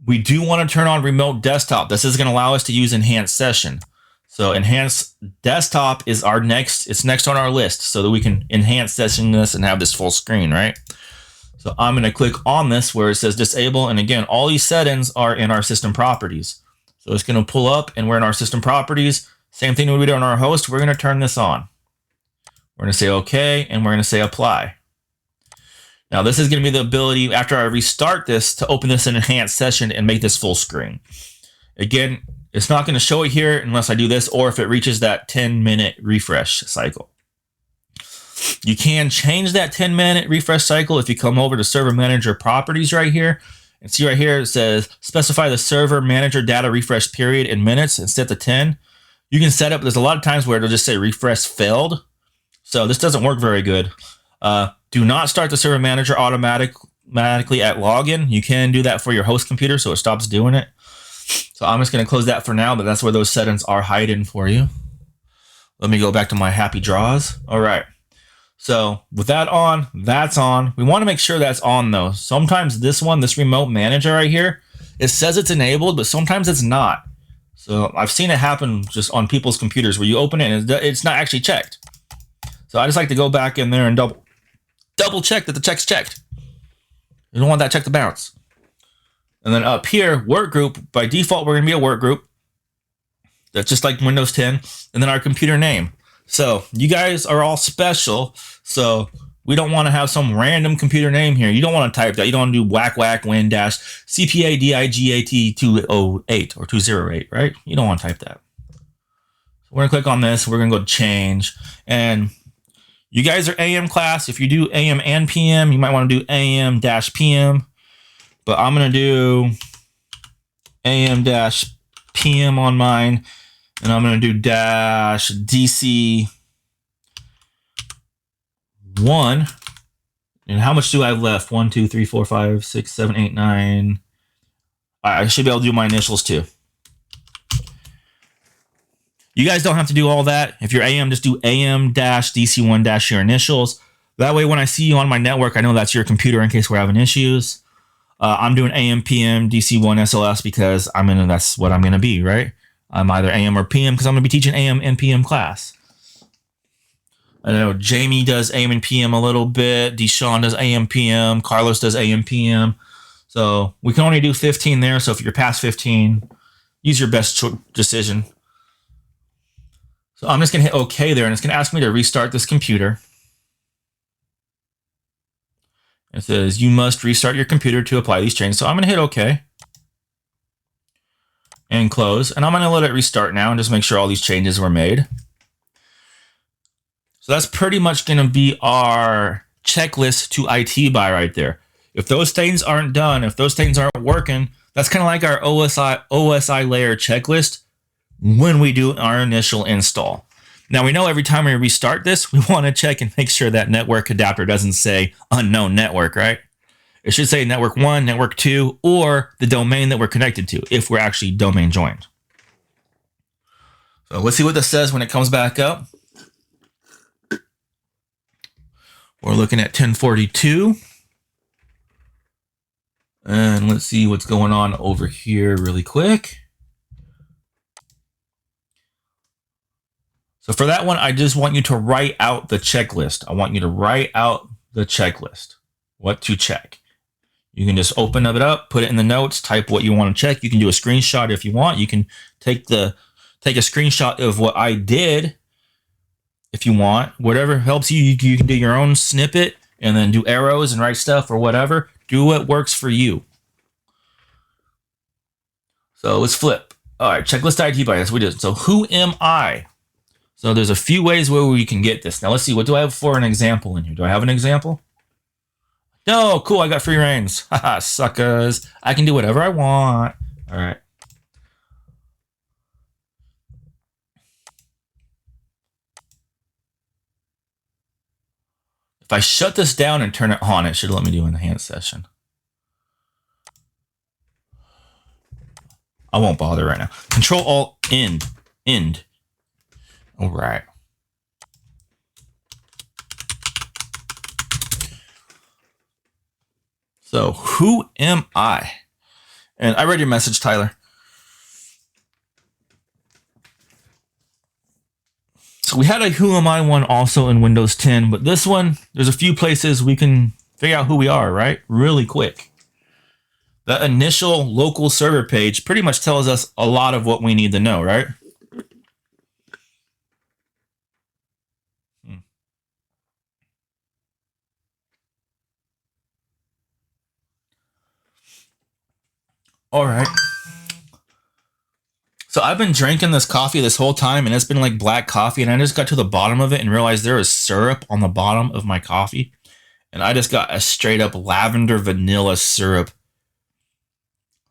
We do want to turn on remote desktop. This is going to allow us to use enhanced session. So enhanced desktop is it's next on our list so that we can enhance session this and have this full screen, right? So I'm going to click on this where it says disable. And again, all these settings are in our system properties. So it's going to pull up and we're in our system properties, Same thing we do on our host. We're going to turn this on. We're going to say OK, and we're going to say apply. Now, this is going to be the ability, after I restart this, to open this in enhanced session and make this full screen. Again, it's not going to show it here unless I do this, or if it reaches that 10-minute refresh cycle. You can change that 10-minute refresh cycle if you come over to Server Manager Properties right here. And see right here, it says specify the Server Manager data refresh period in minutes instead of 10. You can set up, there's a lot of times where it'll just say refresh failed. So this doesn't work very good. Do not start the Server Manager automatically at login. You can do that for your host computer, so it stops doing it. So I'm just going to close that for now, but that's where those settings are hiding for you. Let me go back to my happy draws. All right. So with that on, that's on. We want to make sure that's on though. Sometimes this remote manager right here, it says it's enabled, but sometimes it's not. So I've seen it happen just on people's computers where you open it and it's not actually checked. So I just like to go back in there and double check that the check's checked. You don't want that check to bounce. And then up here, work group, by default, we're going to be a work group. That's just like Windows 10. And then our computer name. So you guys are all special. So we don't want to have some random computer name here. You don't want to type that. You don't want to do whack win dash CPA DIGAT 208 or 208, right? You don't want to type that. So we're going to click on this. We're going to go change. And you guys are AM class. If you do AM and PM, you might want to do AM-PM. But I'm going to do AM-PM on mine. And I'm going to do dash DC1. And how much do I have left? 1, 2, 3, 4, 5, 6, 7, 8, 9. I should be able to do my initials too. You guys don't have to do all that. If you're AM, just do AM-DC1- your initials. That way, when I see you on my network, I know that's your computer in case we're having issues. I'm doing AM, PM, DC1, SLS because that's what I'm going to be, right? I'm either AM or PM because I'm going to be teaching AM and PM class. I know Jamie does AM and PM a little bit. Deshaun does AM, PM. Carlos does AM, PM. So we can only do 15 there. So if you're past 15, use your best decision. So I'm just going to hit OK there, and it's going to ask me to restart this computer. It says you must restart your computer to apply these changes. So I'm going to hit OK and close, and I'm going to let it restart now and just make sure all these changes were made. So that's pretty much going to be our checklist to IT by right there. If those things aren't done, if those things aren't working, that's kind of like our OSI layer checklist when we do our initial install. Now we know every time we restart this, we want to check and make sure that network adapter doesn't say unknown network, right? It should say network 1, network 2, or the domain that we're connected to if we're actually domain joined. So let's see what this says when it comes back up. We're looking at 1042. And let's see what's going on over here really quick. So for that one, I just want you to write out the checklist. I want you to write out the checklist, what to check. You can just open it up, put it in the notes, type what you want to check. You can do a screenshot if you want. You can take a screenshot of what I did if you want. Whatever helps you. You can do your own snippet and then do arrows and write stuff or whatever. Do what works for you. So let's flip. All right, checklist ID bias. We did. So who am I? So there's a few ways where we can get this. Now let's see. What do I have for an example in here? Do I have an example? No, cool. I got free reigns. Haha, suckers. I can do whatever I want. All right. If I shut this down and turn it on, it should let me do an enhanced session. I won't bother right now. Control-Alt-End. End. All right. So who am I? And I read your message, Tyler. So we had a who am I one also in Windows 10, but this one, there's a few places we can figure out who we are, right? Really quick. The initial local server page pretty much tells us a lot of what we need to know, right? All right. So I've been drinking this coffee this whole time, and it's been like black coffee, and I just got to the bottom of it and realized there was syrup on the bottom of my coffee. And I just got a straight up lavender vanilla syrup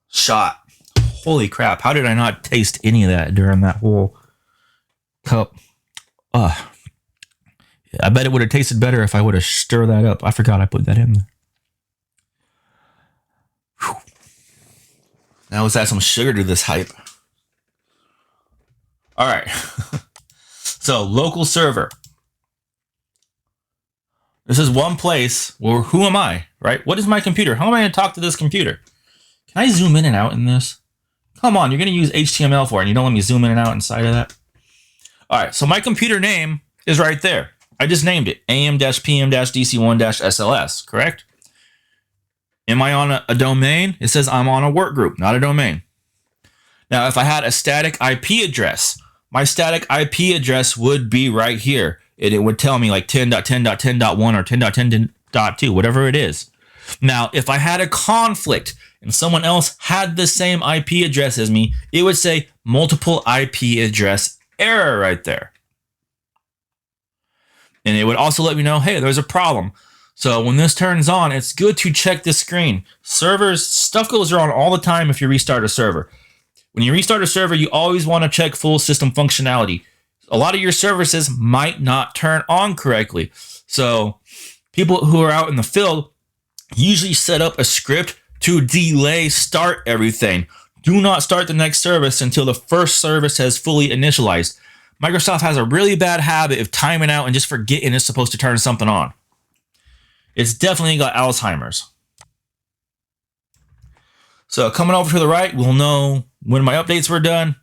shot. Holy crap. How did I not taste any of that during that whole cup? I bet it would have tasted better if I would have stirred that up. I forgot I put that in there. Whew. Now let's add some sugar to this hype. All right. So local server. This is one place where who am I, right? What is my computer? How am I going to talk to this computer? Can I zoom in and out in this? Come on, you're going to use HTML for it, and you don't let me zoom in and out inside of that? All right, so my computer name is right there. I just named it am-pm-dc1-sls, correct? Am I on a domain? It says I'm on a work group, not a domain. Now, if I had a static IP address, my static IP address would be right here. It would tell me like 10.10.10.1 or 10.10.2, whatever it is. Now, if I had a conflict and someone else had the same IP address as me, it would say multiple IP address error right there. And it would also let me know, hey, there's a problem. So when this turns on, it's good to check the screen. Servers, stuff goes wrong all the time if you restart a server. When you restart a server, you always want to check full system functionality. A lot of your services might not turn on correctly. So people who are out in the field usually set up a script to delay start everything. Do not start the next service until the first service has fully initialized. Microsoft has a really bad habit of timing out and just forgetting it's supposed to turn something on. It's definitely got Alzheimer's. So coming over to the right, we'll know when my updates were done,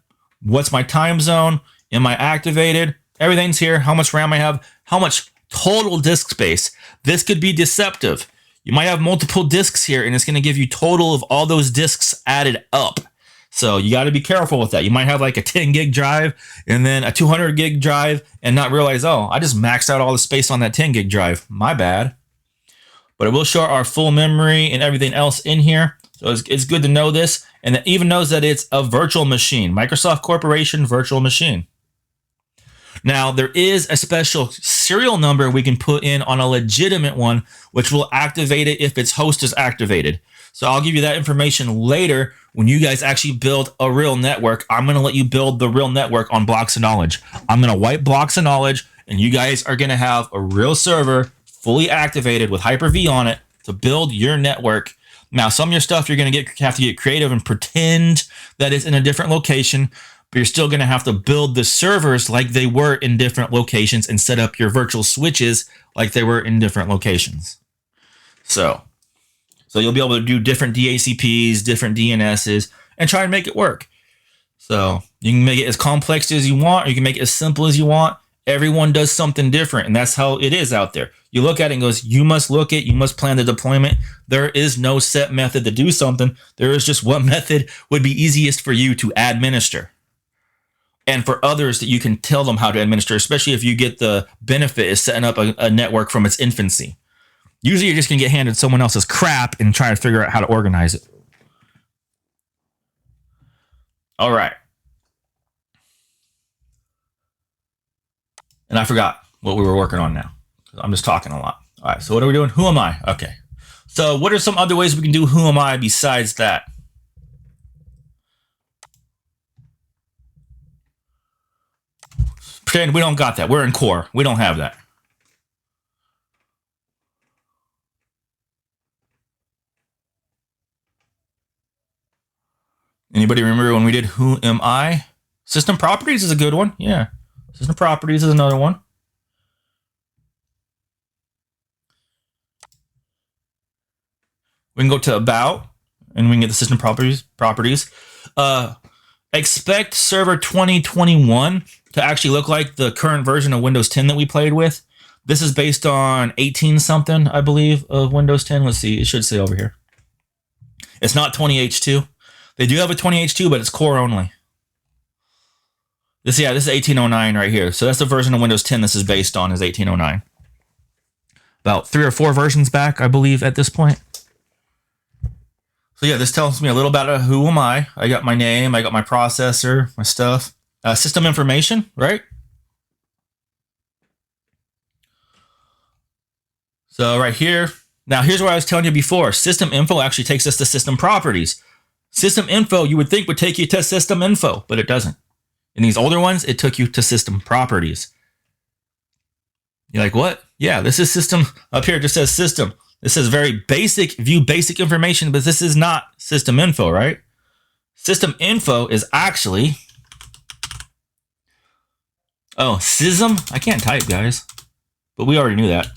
what's my time zone, am I activated, everything's here, how much RAM I have, how much total disk space. This could be deceptive. You might have multiple disks here, and it's going to give you total of all those disks added up. So you got to be careful with that. You might have like a 10 gig drive and then a 200 gig drive and not realize, oh, I just maxed out all the space on that 10 gig drive. My bad. But it will show our full memory and everything else in here. So it's good to know this. And it even knows that it's a virtual machine. Microsoft Corporation virtual machine. Now, there is a special serial number we can put in on a legitimate one, which will activate it if its host is activated. So I'll give you that information later when you guys actually build a real network. I'm going to let you build the real network on blocks of knowledge. I'm going to wipe blocks of knowledge, and you guys are going to have a real server fully activated with Hyper-V on it to build your network. Now, some of your stuff you're going to have to get creative and pretend that it's in a different location, but you're still going to have to build the servers like they were in different locations and set up your virtual switches like they were in different locations. So you'll be able to do different DHCPs, different DNSs, and try and make it work. So you can make it as complex as you want, or you can make it as simple as you want. Everyone does something different, and that's how it is out there. You look at it and goes, you must look it, you must plan the deployment. There is no set method to do something. There is just what method would be easiest for you to administer. And for others that you can tell them how to administer, especially if you get the benefit of setting up a network from its infancy. Usually you're just going to get handed someone else's crap and try to figure out how to organize it. All right. And I forgot what we were working on now. I'm just talking a lot. All right, so what are we doing? Who am I? Okay. So what are some other ways we can do who am I besides that? Pretend we don't got that. We're in core. We don't have that. Anybody remember when we did who am I? System properties is a good one. Yeah. System properties is another one. We can go to about, and we can get the system properties. Expect server 2021 to actually look like the current version of Windows 10 that we played with. This is based on 18 something, I believe, of Windows 10. Let's see. It should say over here. It's not 20H2. They do have a 20H2, but it's core only. This is 1809 right here. So that's the version of Windows 10 this is based on, is 1809. About 3 or 4 versions back, I believe, at this point. So yeah, this tells me a little about who am I. I got my name, I got my processor, my stuff. System information, right? So right here, now here's what I was telling you before. System info actually takes us to system properties. System info, you would think would take you to system info, but it doesn't. In these older ones, it took you to system properties. You're like, what? Yeah, this is system. Up here it just says system. This says very basic, view basic information, but this is not system info, right? System info is actually, SYSM. I can't type, guys, but we already knew that.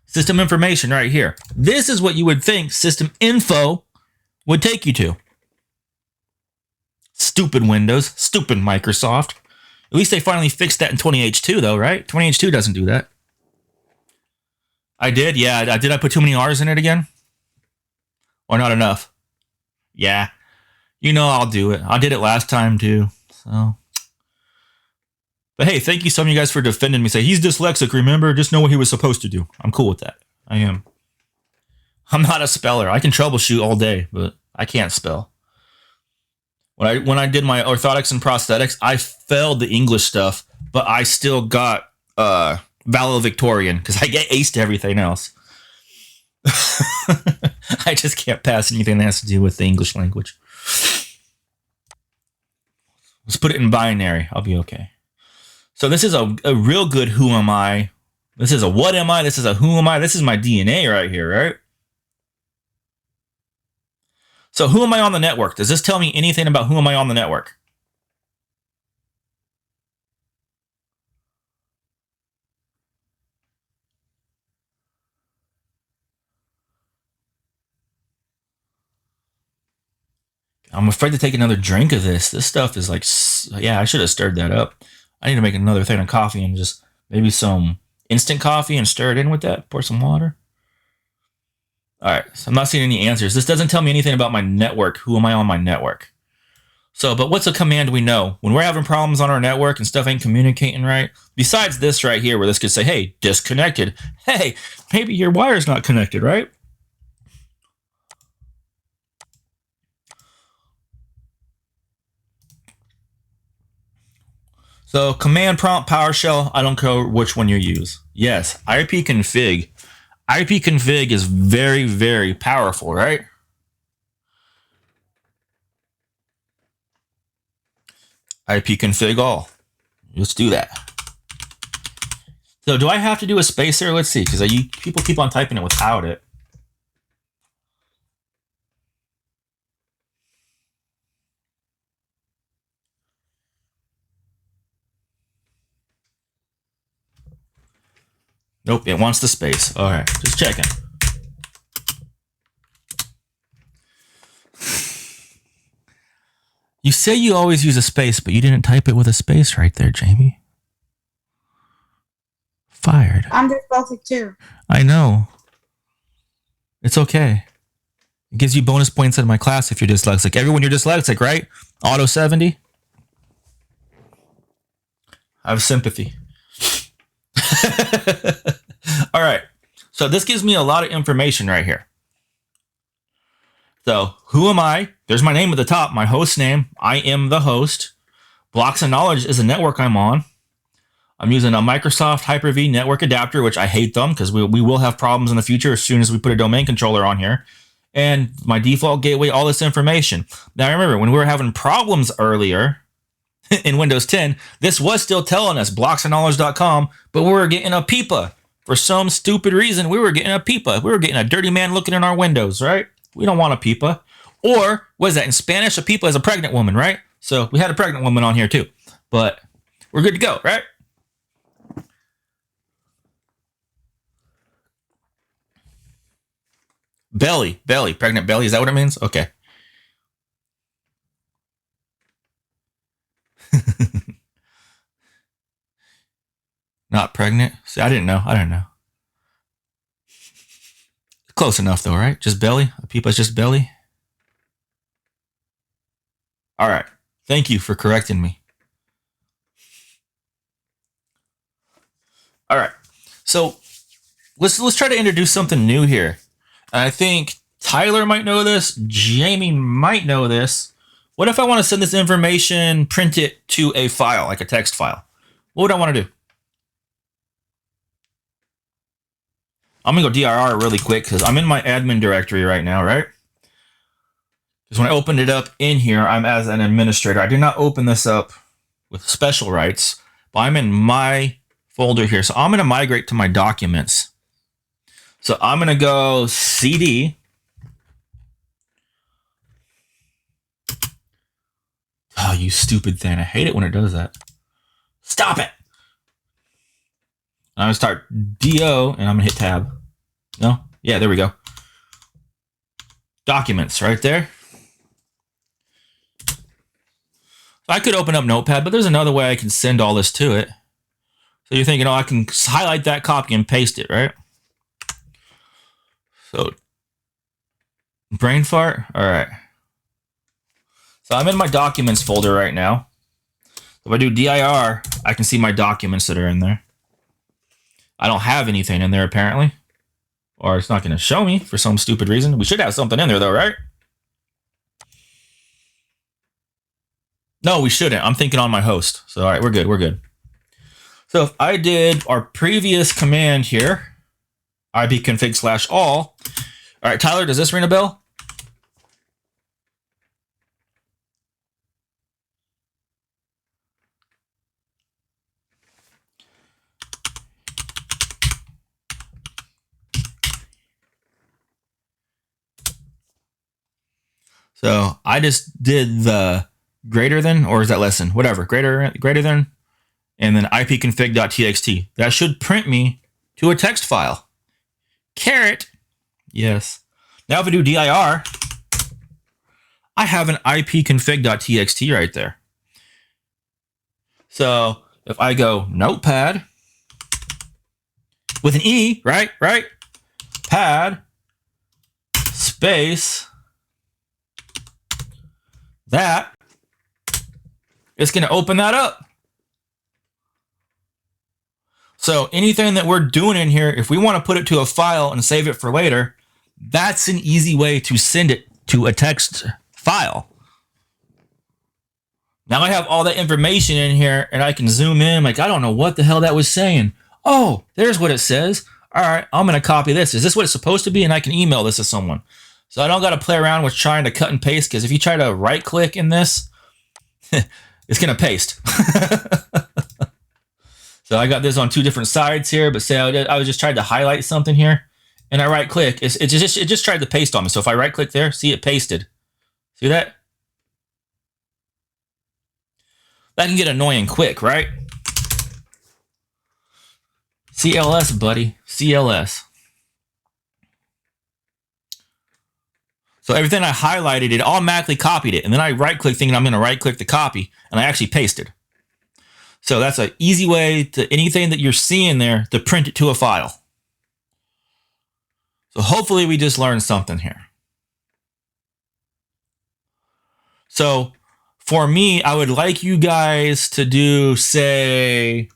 System information right here. This is what you would think system info would take you to. Stupid Windows, stupid Microsoft. At least they finally fixed that in 20H2 though, right? 20H2 doesn't do that. I did, yeah. Did I put too many R's in it again? Or not enough? Yeah. You know I'll do it. I did it last time too. So. But hey, thank you some of you guys for defending me. Say, he's dyslexic, remember? Just know what he was supposed to do. I'm cool with that. I am. I'm not a speller. I can troubleshoot all day, but I can't spell. When I did my orthotics and prosthetics, I failed the English stuff, but I still got valedictorian because I get aced to everything else. I just can't pass anything that has to do with the English language. Let's put it in binary. I'll be okay. So this is a real good who am I. This is a what am I. This is a who am I. This is my DNA right here, right? So who am I on the network? Does this tell me anything about who am I on the network? I'm afraid to take another drink of this. This stuff is like, yeah, I should have stirred that up. I need to make another thing of coffee and just maybe some instant coffee and stir it in with that. Pour some water. All right, so I'm not seeing any answers. This doesn't tell me anything about my network. Who am I on my network? So, but what's a command we know? When we're having problems on our network and stuff ain't communicating right, besides this right here where this could say, hey, disconnected. Hey, maybe your wire's not connected, right? So command prompt PowerShell, I don't care which one you use. Yes, ipconfig. ipconfig is very, very powerful, right? ipconfig all. Let's do that. So do I have to do a space there? Let's see, because people keep on typing it without it. Nope, it wants the space. All right, just checking. You say you always use a space, but you didn't type it with a space right there, Jamie. Fired. I'm dyslexic too. I know. It's okay. It gives you bonus points in my class if you're dyslexic. Everyone, you're dyslexic, right? Auto 70. I have sympathy. All right. So this gives me a lot of information right here. So who am I? There's my name at the top, my host name. I am the host. Blocks of Knowledge is a network I'm on. I'm using a Microsoft Hyper-V network adapter, which I hate them because we will have problems in the future as soon as we put a domain controller on here. And my default gateway, all this information. Now remember, when we were having problems earlier in Windows 10, this was still telling us blocksofknowledge.com, but we were getting a PIPA. For some stupid reason, we were getting a PIPA. We were getting a dirty man looking in our windows, right? We don't want a PIPA. Or, what is that? In Spanish, a PIPA is a pregnant woman, right? So we had a pregnant woman on here too. But we're good to go, right? Belly, pregnant belly. Is that what it means? Okay. Not pregnant? See, I didn't know. Close enough though, right? Just belly? A PIPA is just belly? All right. Thank you for correcting me. All right. So let's try to introduce something new here. I think Tyler might know this. Jamie might know this. What if I want to send this information, print it to a file, like a text file? What would I want to do? I'm going to go DIR really quick because I'm in my admin directory right now, right? Because when I opened it up in here, I'm as an administrator. I did not open this up with special rights, but I'm in my folder here. So I'm going to migrate to my documents. So I'm going to go CD. Oh, you stupid thing. I hate it when it does that. Stop it. I'm going to start DO, and I'm going to hit tab. No? Yeah, there we go. Documents right there. So I could open up Notepad, but there's another way I can send all this to it. So you're thinking, oh, I can highlight that, copy, and paste it, right? So, brain fart? All right. So I'm in my documents folder right now. If I do DIR, I can see my documents that are in there. I don't have anything in there apparently, or it's not going to show me for some stupid reason. We should have something in there though, right? No, we shouldn't. I'm thinking on my host. So, all right, we're good. We're good. So if I did our previous command here, ipconfig/all. All right, Tyler, does this ring a bell? So I just did the greater than, or is that less than? Whatever, greater than, and then ipconfig.txt. That should print me to a text file. Caret, yes. Now if I do dir, I have an ipconfig.txt right there. So if I go notepad with an E, right? Pad space that, it's going to open that up. So anything that we're doing in here, if we want to put it to a file and save it for later, that's an easy way to send it to a text file. Now I have all that information in here and I can zoom in. Like, I don't know what the hell that was saying. Oh, there's what it says. All right, I'm going to copy this. Is this what it's supposed to be? And I can email this to someone. So I don't got to play around with trying to cut and paste, because if you try to right click in this, it's going to paste. So I got this on two different sides here, but say I was just trying to highlight something here and I right click. It just tried to paste on me. So if I right click there, see it pasted. See that? That can get annoying quick, right? CLS, buddy. CLS. So everything I highlighted, it automatically copied it. And then I right-click thinking I'm going to right-click the copy. And I actually pasted. So that's an easy way to anything that you're seeing there to print it to a file. So hopefully we just learned something here. So for me, I would like you guys to do, say,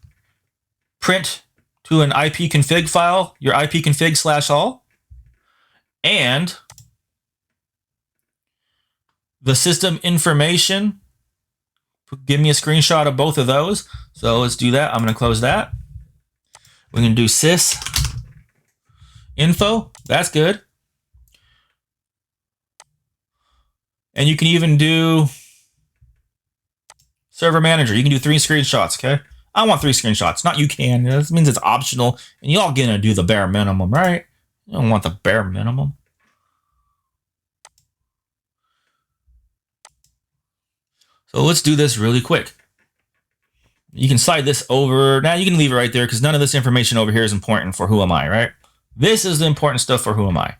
print to an ipconfig file, your ipconfig/all, and the system information. Give me a screenshot of both of those. So let's do that. I'm going to close that. We're going to do sys info. That's good. And you can even do server manager. You can do 3 screenshots, okay? I want 3 screenshots. Not you can. This means it's optional. And y'all going to do the bare minimum, right? You don't want the bare minimum. So let's do this really quick. You can slide this over. Now you can leave it right there because none of this information over here is important for who am I, right? This is the important stuff for who am I.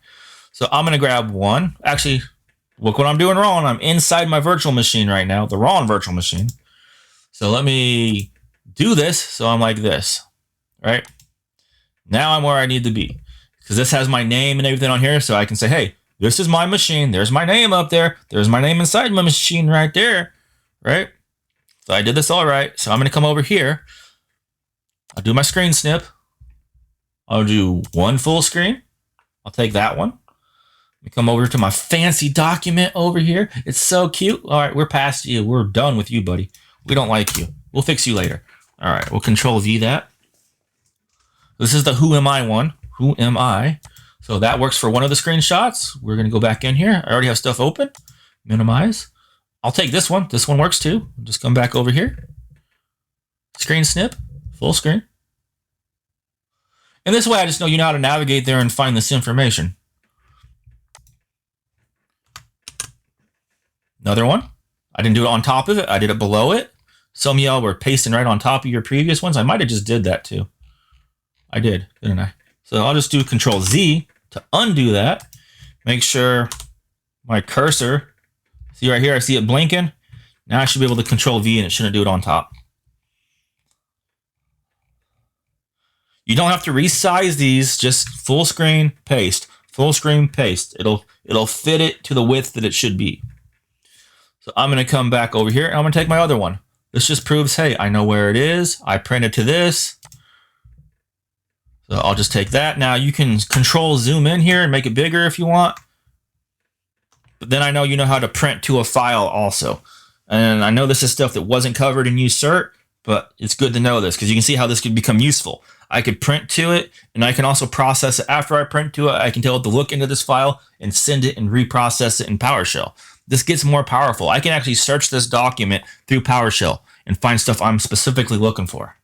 So I'm going to grab one. Actually, look what I'm doing wrong. I'm inside my virtual machine right now, the wrong virtual machine. So let me do this. So I'm like this, right? Now I'm where I need to be because this has my name and everything on here. So I can say, hey, this is my machine. There's my name up there. There's my name inside my machine right there. Right? So I did this all right. So I'm going to come over here. I'll do my screen snip. I'll do one full screen. I'll take that one. Come over to my fancy document over here. It's so cute. All right, we're past you. We're done with you, buddy. We don't like you. We'll fix you later. All right, we'll Control V that. This is the Who Am I one. Who am I? So that works for one of the screenshots. We're going to go back in here. I already have stuff open. Minimize. I'll take this one. This one works too. Just come back over here. Screen snip. Full screen. And this way I just know you know how to navigate there and find this information. Another one. I didn't do it on top of it. I did it below it. Some of y'all were pasting right on top of your previous ones. I might have just did that too. I did, didn't I? So I'll just do Control Z to undo that. Make sure my cursor, see right here, I see it blinking. Now I should be able to Control V and it shouldn't do it on top. You don't have to resize these, just full screen, paste. Full screen, paste. It'll fit it to the width that it should be. So I'm going to come back over here and I'm going to take my other one. This just proves, hey, I know where it is. I printed to this. So I'll just take that. Now you can Control zoom in here and make it bigger if you want. But then I know you know how to print to a file also. And I know this is stuff that wasn't covered in USERT, but it's good to know this because you can see how this could become useful. I could print to it and I can also process it after I print to it. I can tell it to look into this file and send it and reprocess it in PowerShell. This gets more powerful. I can actually search this document through PowerShell and find stuff I'm specifically looking for.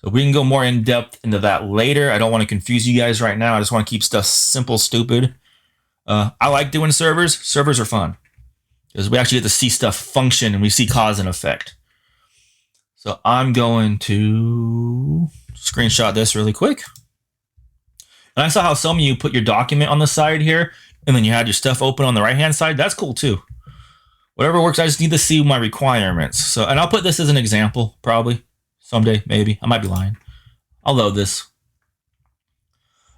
So we can go more in depth into that later. I don't want to confuse you guys right now. I just want to keep stuff simple, stupid. I like doing servers. Servers are fun because we actually get to see stuff function and we see cause and effect. So I'm going to screenshot this really quick. And I saw how some of you put your document on the side here and then you had your stuff open on the right-hand side. That's cool too. Whatever works, I just need to see my requirements. So, and I'll put this as an example, probably. Someday, maybe. I might be lying. I'll load this.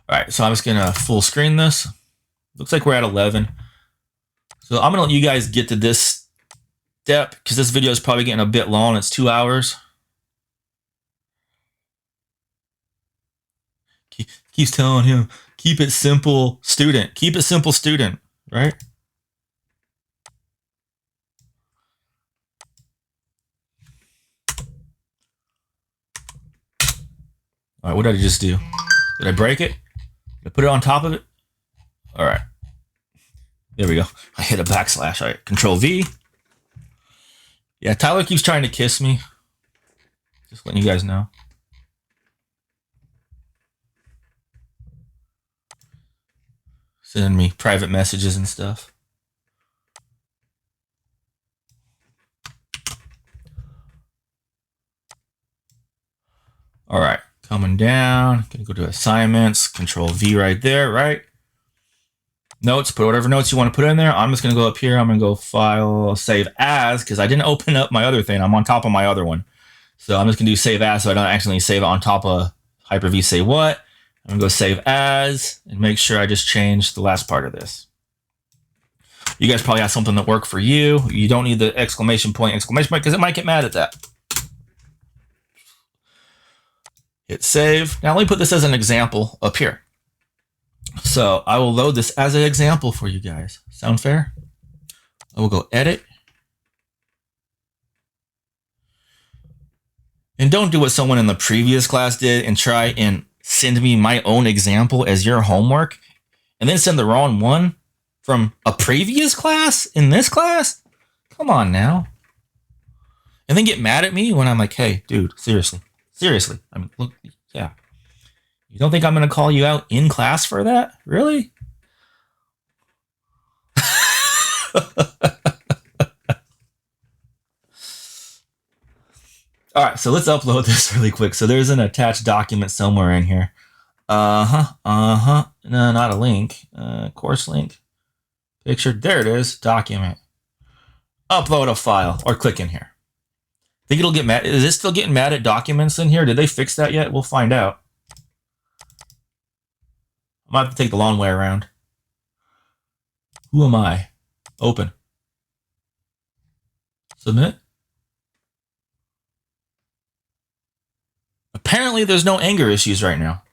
All right, so I'm just going to full screen this. Looks like we're at 11. So I'm going to let you guys get to this step because this video is probably getting a bit long. It's 2 hours. Keeps telling him, keep it simple, student. Keep it simple, student, right? All right, what did I just do? Did I break it? Did I put it on top of it? All right. There we go. I hit a backslash. All right, Control V. Yeah, Tyler keeps trying to kiss me. Just letting you guys know. Sending me private messages and stuff. All right. Coming down, gonna go to assignments, Control V right there, right? Notes, put whatever notes you want to put in there. I'm just gonna go up here, I'm gonna go File, Save As, because I didn't open up my other thing. I'm on top of my other one. So I'm just gonna do Save As so I don't accidentally save it on top of Hyper-V Say What. I'm gonna go Save As and make sure I just change the last part of this. You guys probably have something that worked for you. You don't need the exclamation point, because it might get mad at that. Hit save. Now let me put this as an example up here. So I will load this as an example for you guys. Sound fair? I will go edit. And don't do what someone in the previous class did and try and send me my own example as your homework and then send the wrong one from a previous class in this class. Come on now. And then get mad at me when I'm like, hey, dude, seriously. Seriously, I mean, look, yeah. You don't think I'm going to call you out in class for that? Really? All right, so let's upload this really quick. So there's an attached document somewhere in here. No, not a link. Course link. Picture. There it is. Document. Upload a file or click in here. Think it'll get mad? Is it still getting mad at documents in here? Did they fix that yet? We'll find out. I might have to take the long way around. Who am I? Open. Submit. Apparently there's no anger issues right now.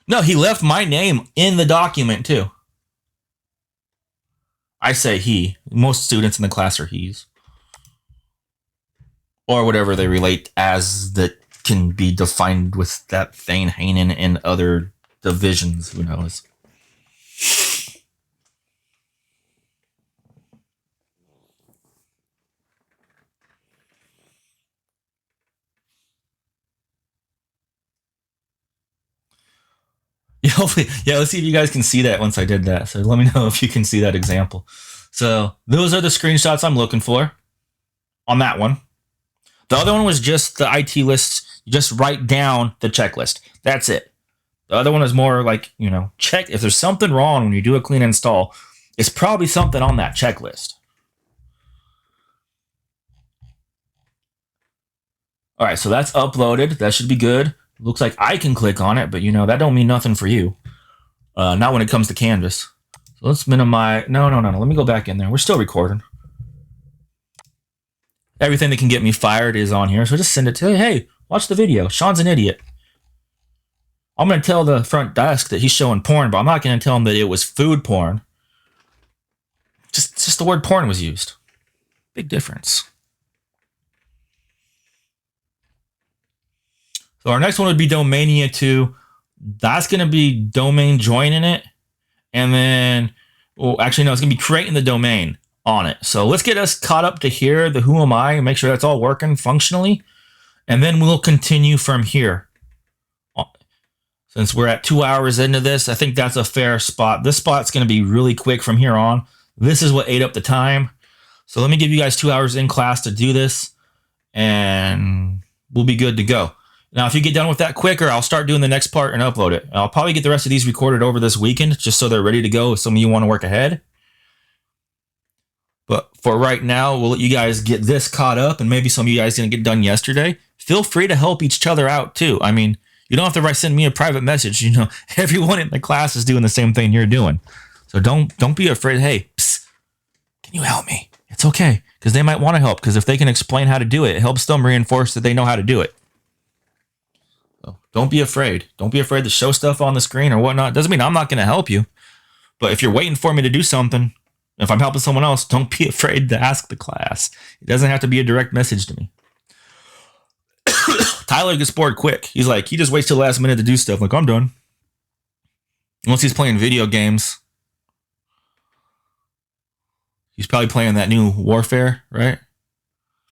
No, he left my name in the document too. I say he. Most students in the class are he's. Or whatever they relate as that can be defined with that Thane, Hanen, and other divisions. Who knows? Yeah, hopefully, yeah. Let's see if you guys can see that once I did that. So let me know if you can see that example. So those are the screenshots I'm looking for on that one. The other one was just the IT lists. You just write down the checklist. That's it. The other one is more like, check if there's something wrong when you do a clean install. It's probably something on that checklist. All right, so that's uploaded. That should be good. Looks like I can click on it, but that don't mean nothing for you. Not when it comes to Canvas. So let's minimize. No. Let me go back in there. We're still recording. Everything that can get me fired is on here. So just send it to, hey, watch the video. Sean's an idiot. I'm going to tell the front desk that he's showing porn, but I'm not going to tell him that it was food porn. Just the word porn was used. Big difference. So our next one would be Domania 2. That's going to be domain joining it. And then, it's going to be creating the domain on it. So let's get us caught up to here, the who am I, and make sure that's all working functionally. And then we'll continue from here. Since we're at 2 hours into this, I think that's a fair spot. This spot's going to be really quick from here on. This is what ate up the time. So let me give you guys 2 hours in class to do this, and we'll be good to go. Now, if you get done with that quicker, I'll start doing the next part and upload it. I'll probably get the rest of these recorded over this weekend, just so they're ready to go if some of you want to work ahead. But for right now, we'll let you guys get this caught up, and maybe some of you guys didn't get done yesterday. Feel free to help each other out, too. I mean, you don't have to send me a private message. Everyone in the class is doing the same thing you're doing. So don't be afraid. Hey, psst, can you help me? It's okay, because they might want to help, because if they can explain how to do it, it helps them reinforce that they know how to do it. So don't be afraid. Don't be afraid to show stuff on the screen or whatnot. Doesn't mean I'm not going to help you. But if you're waiting for me to do something, if I'm helping someone else, don't be afraid to ask the class. It doesn't have to be a direct message to me. Tyler gets bored quick. He's like, he just waits till the last minute to do stuff. Like, I'm done. Once he's playing video games, he's probably playing that new Warfare, right?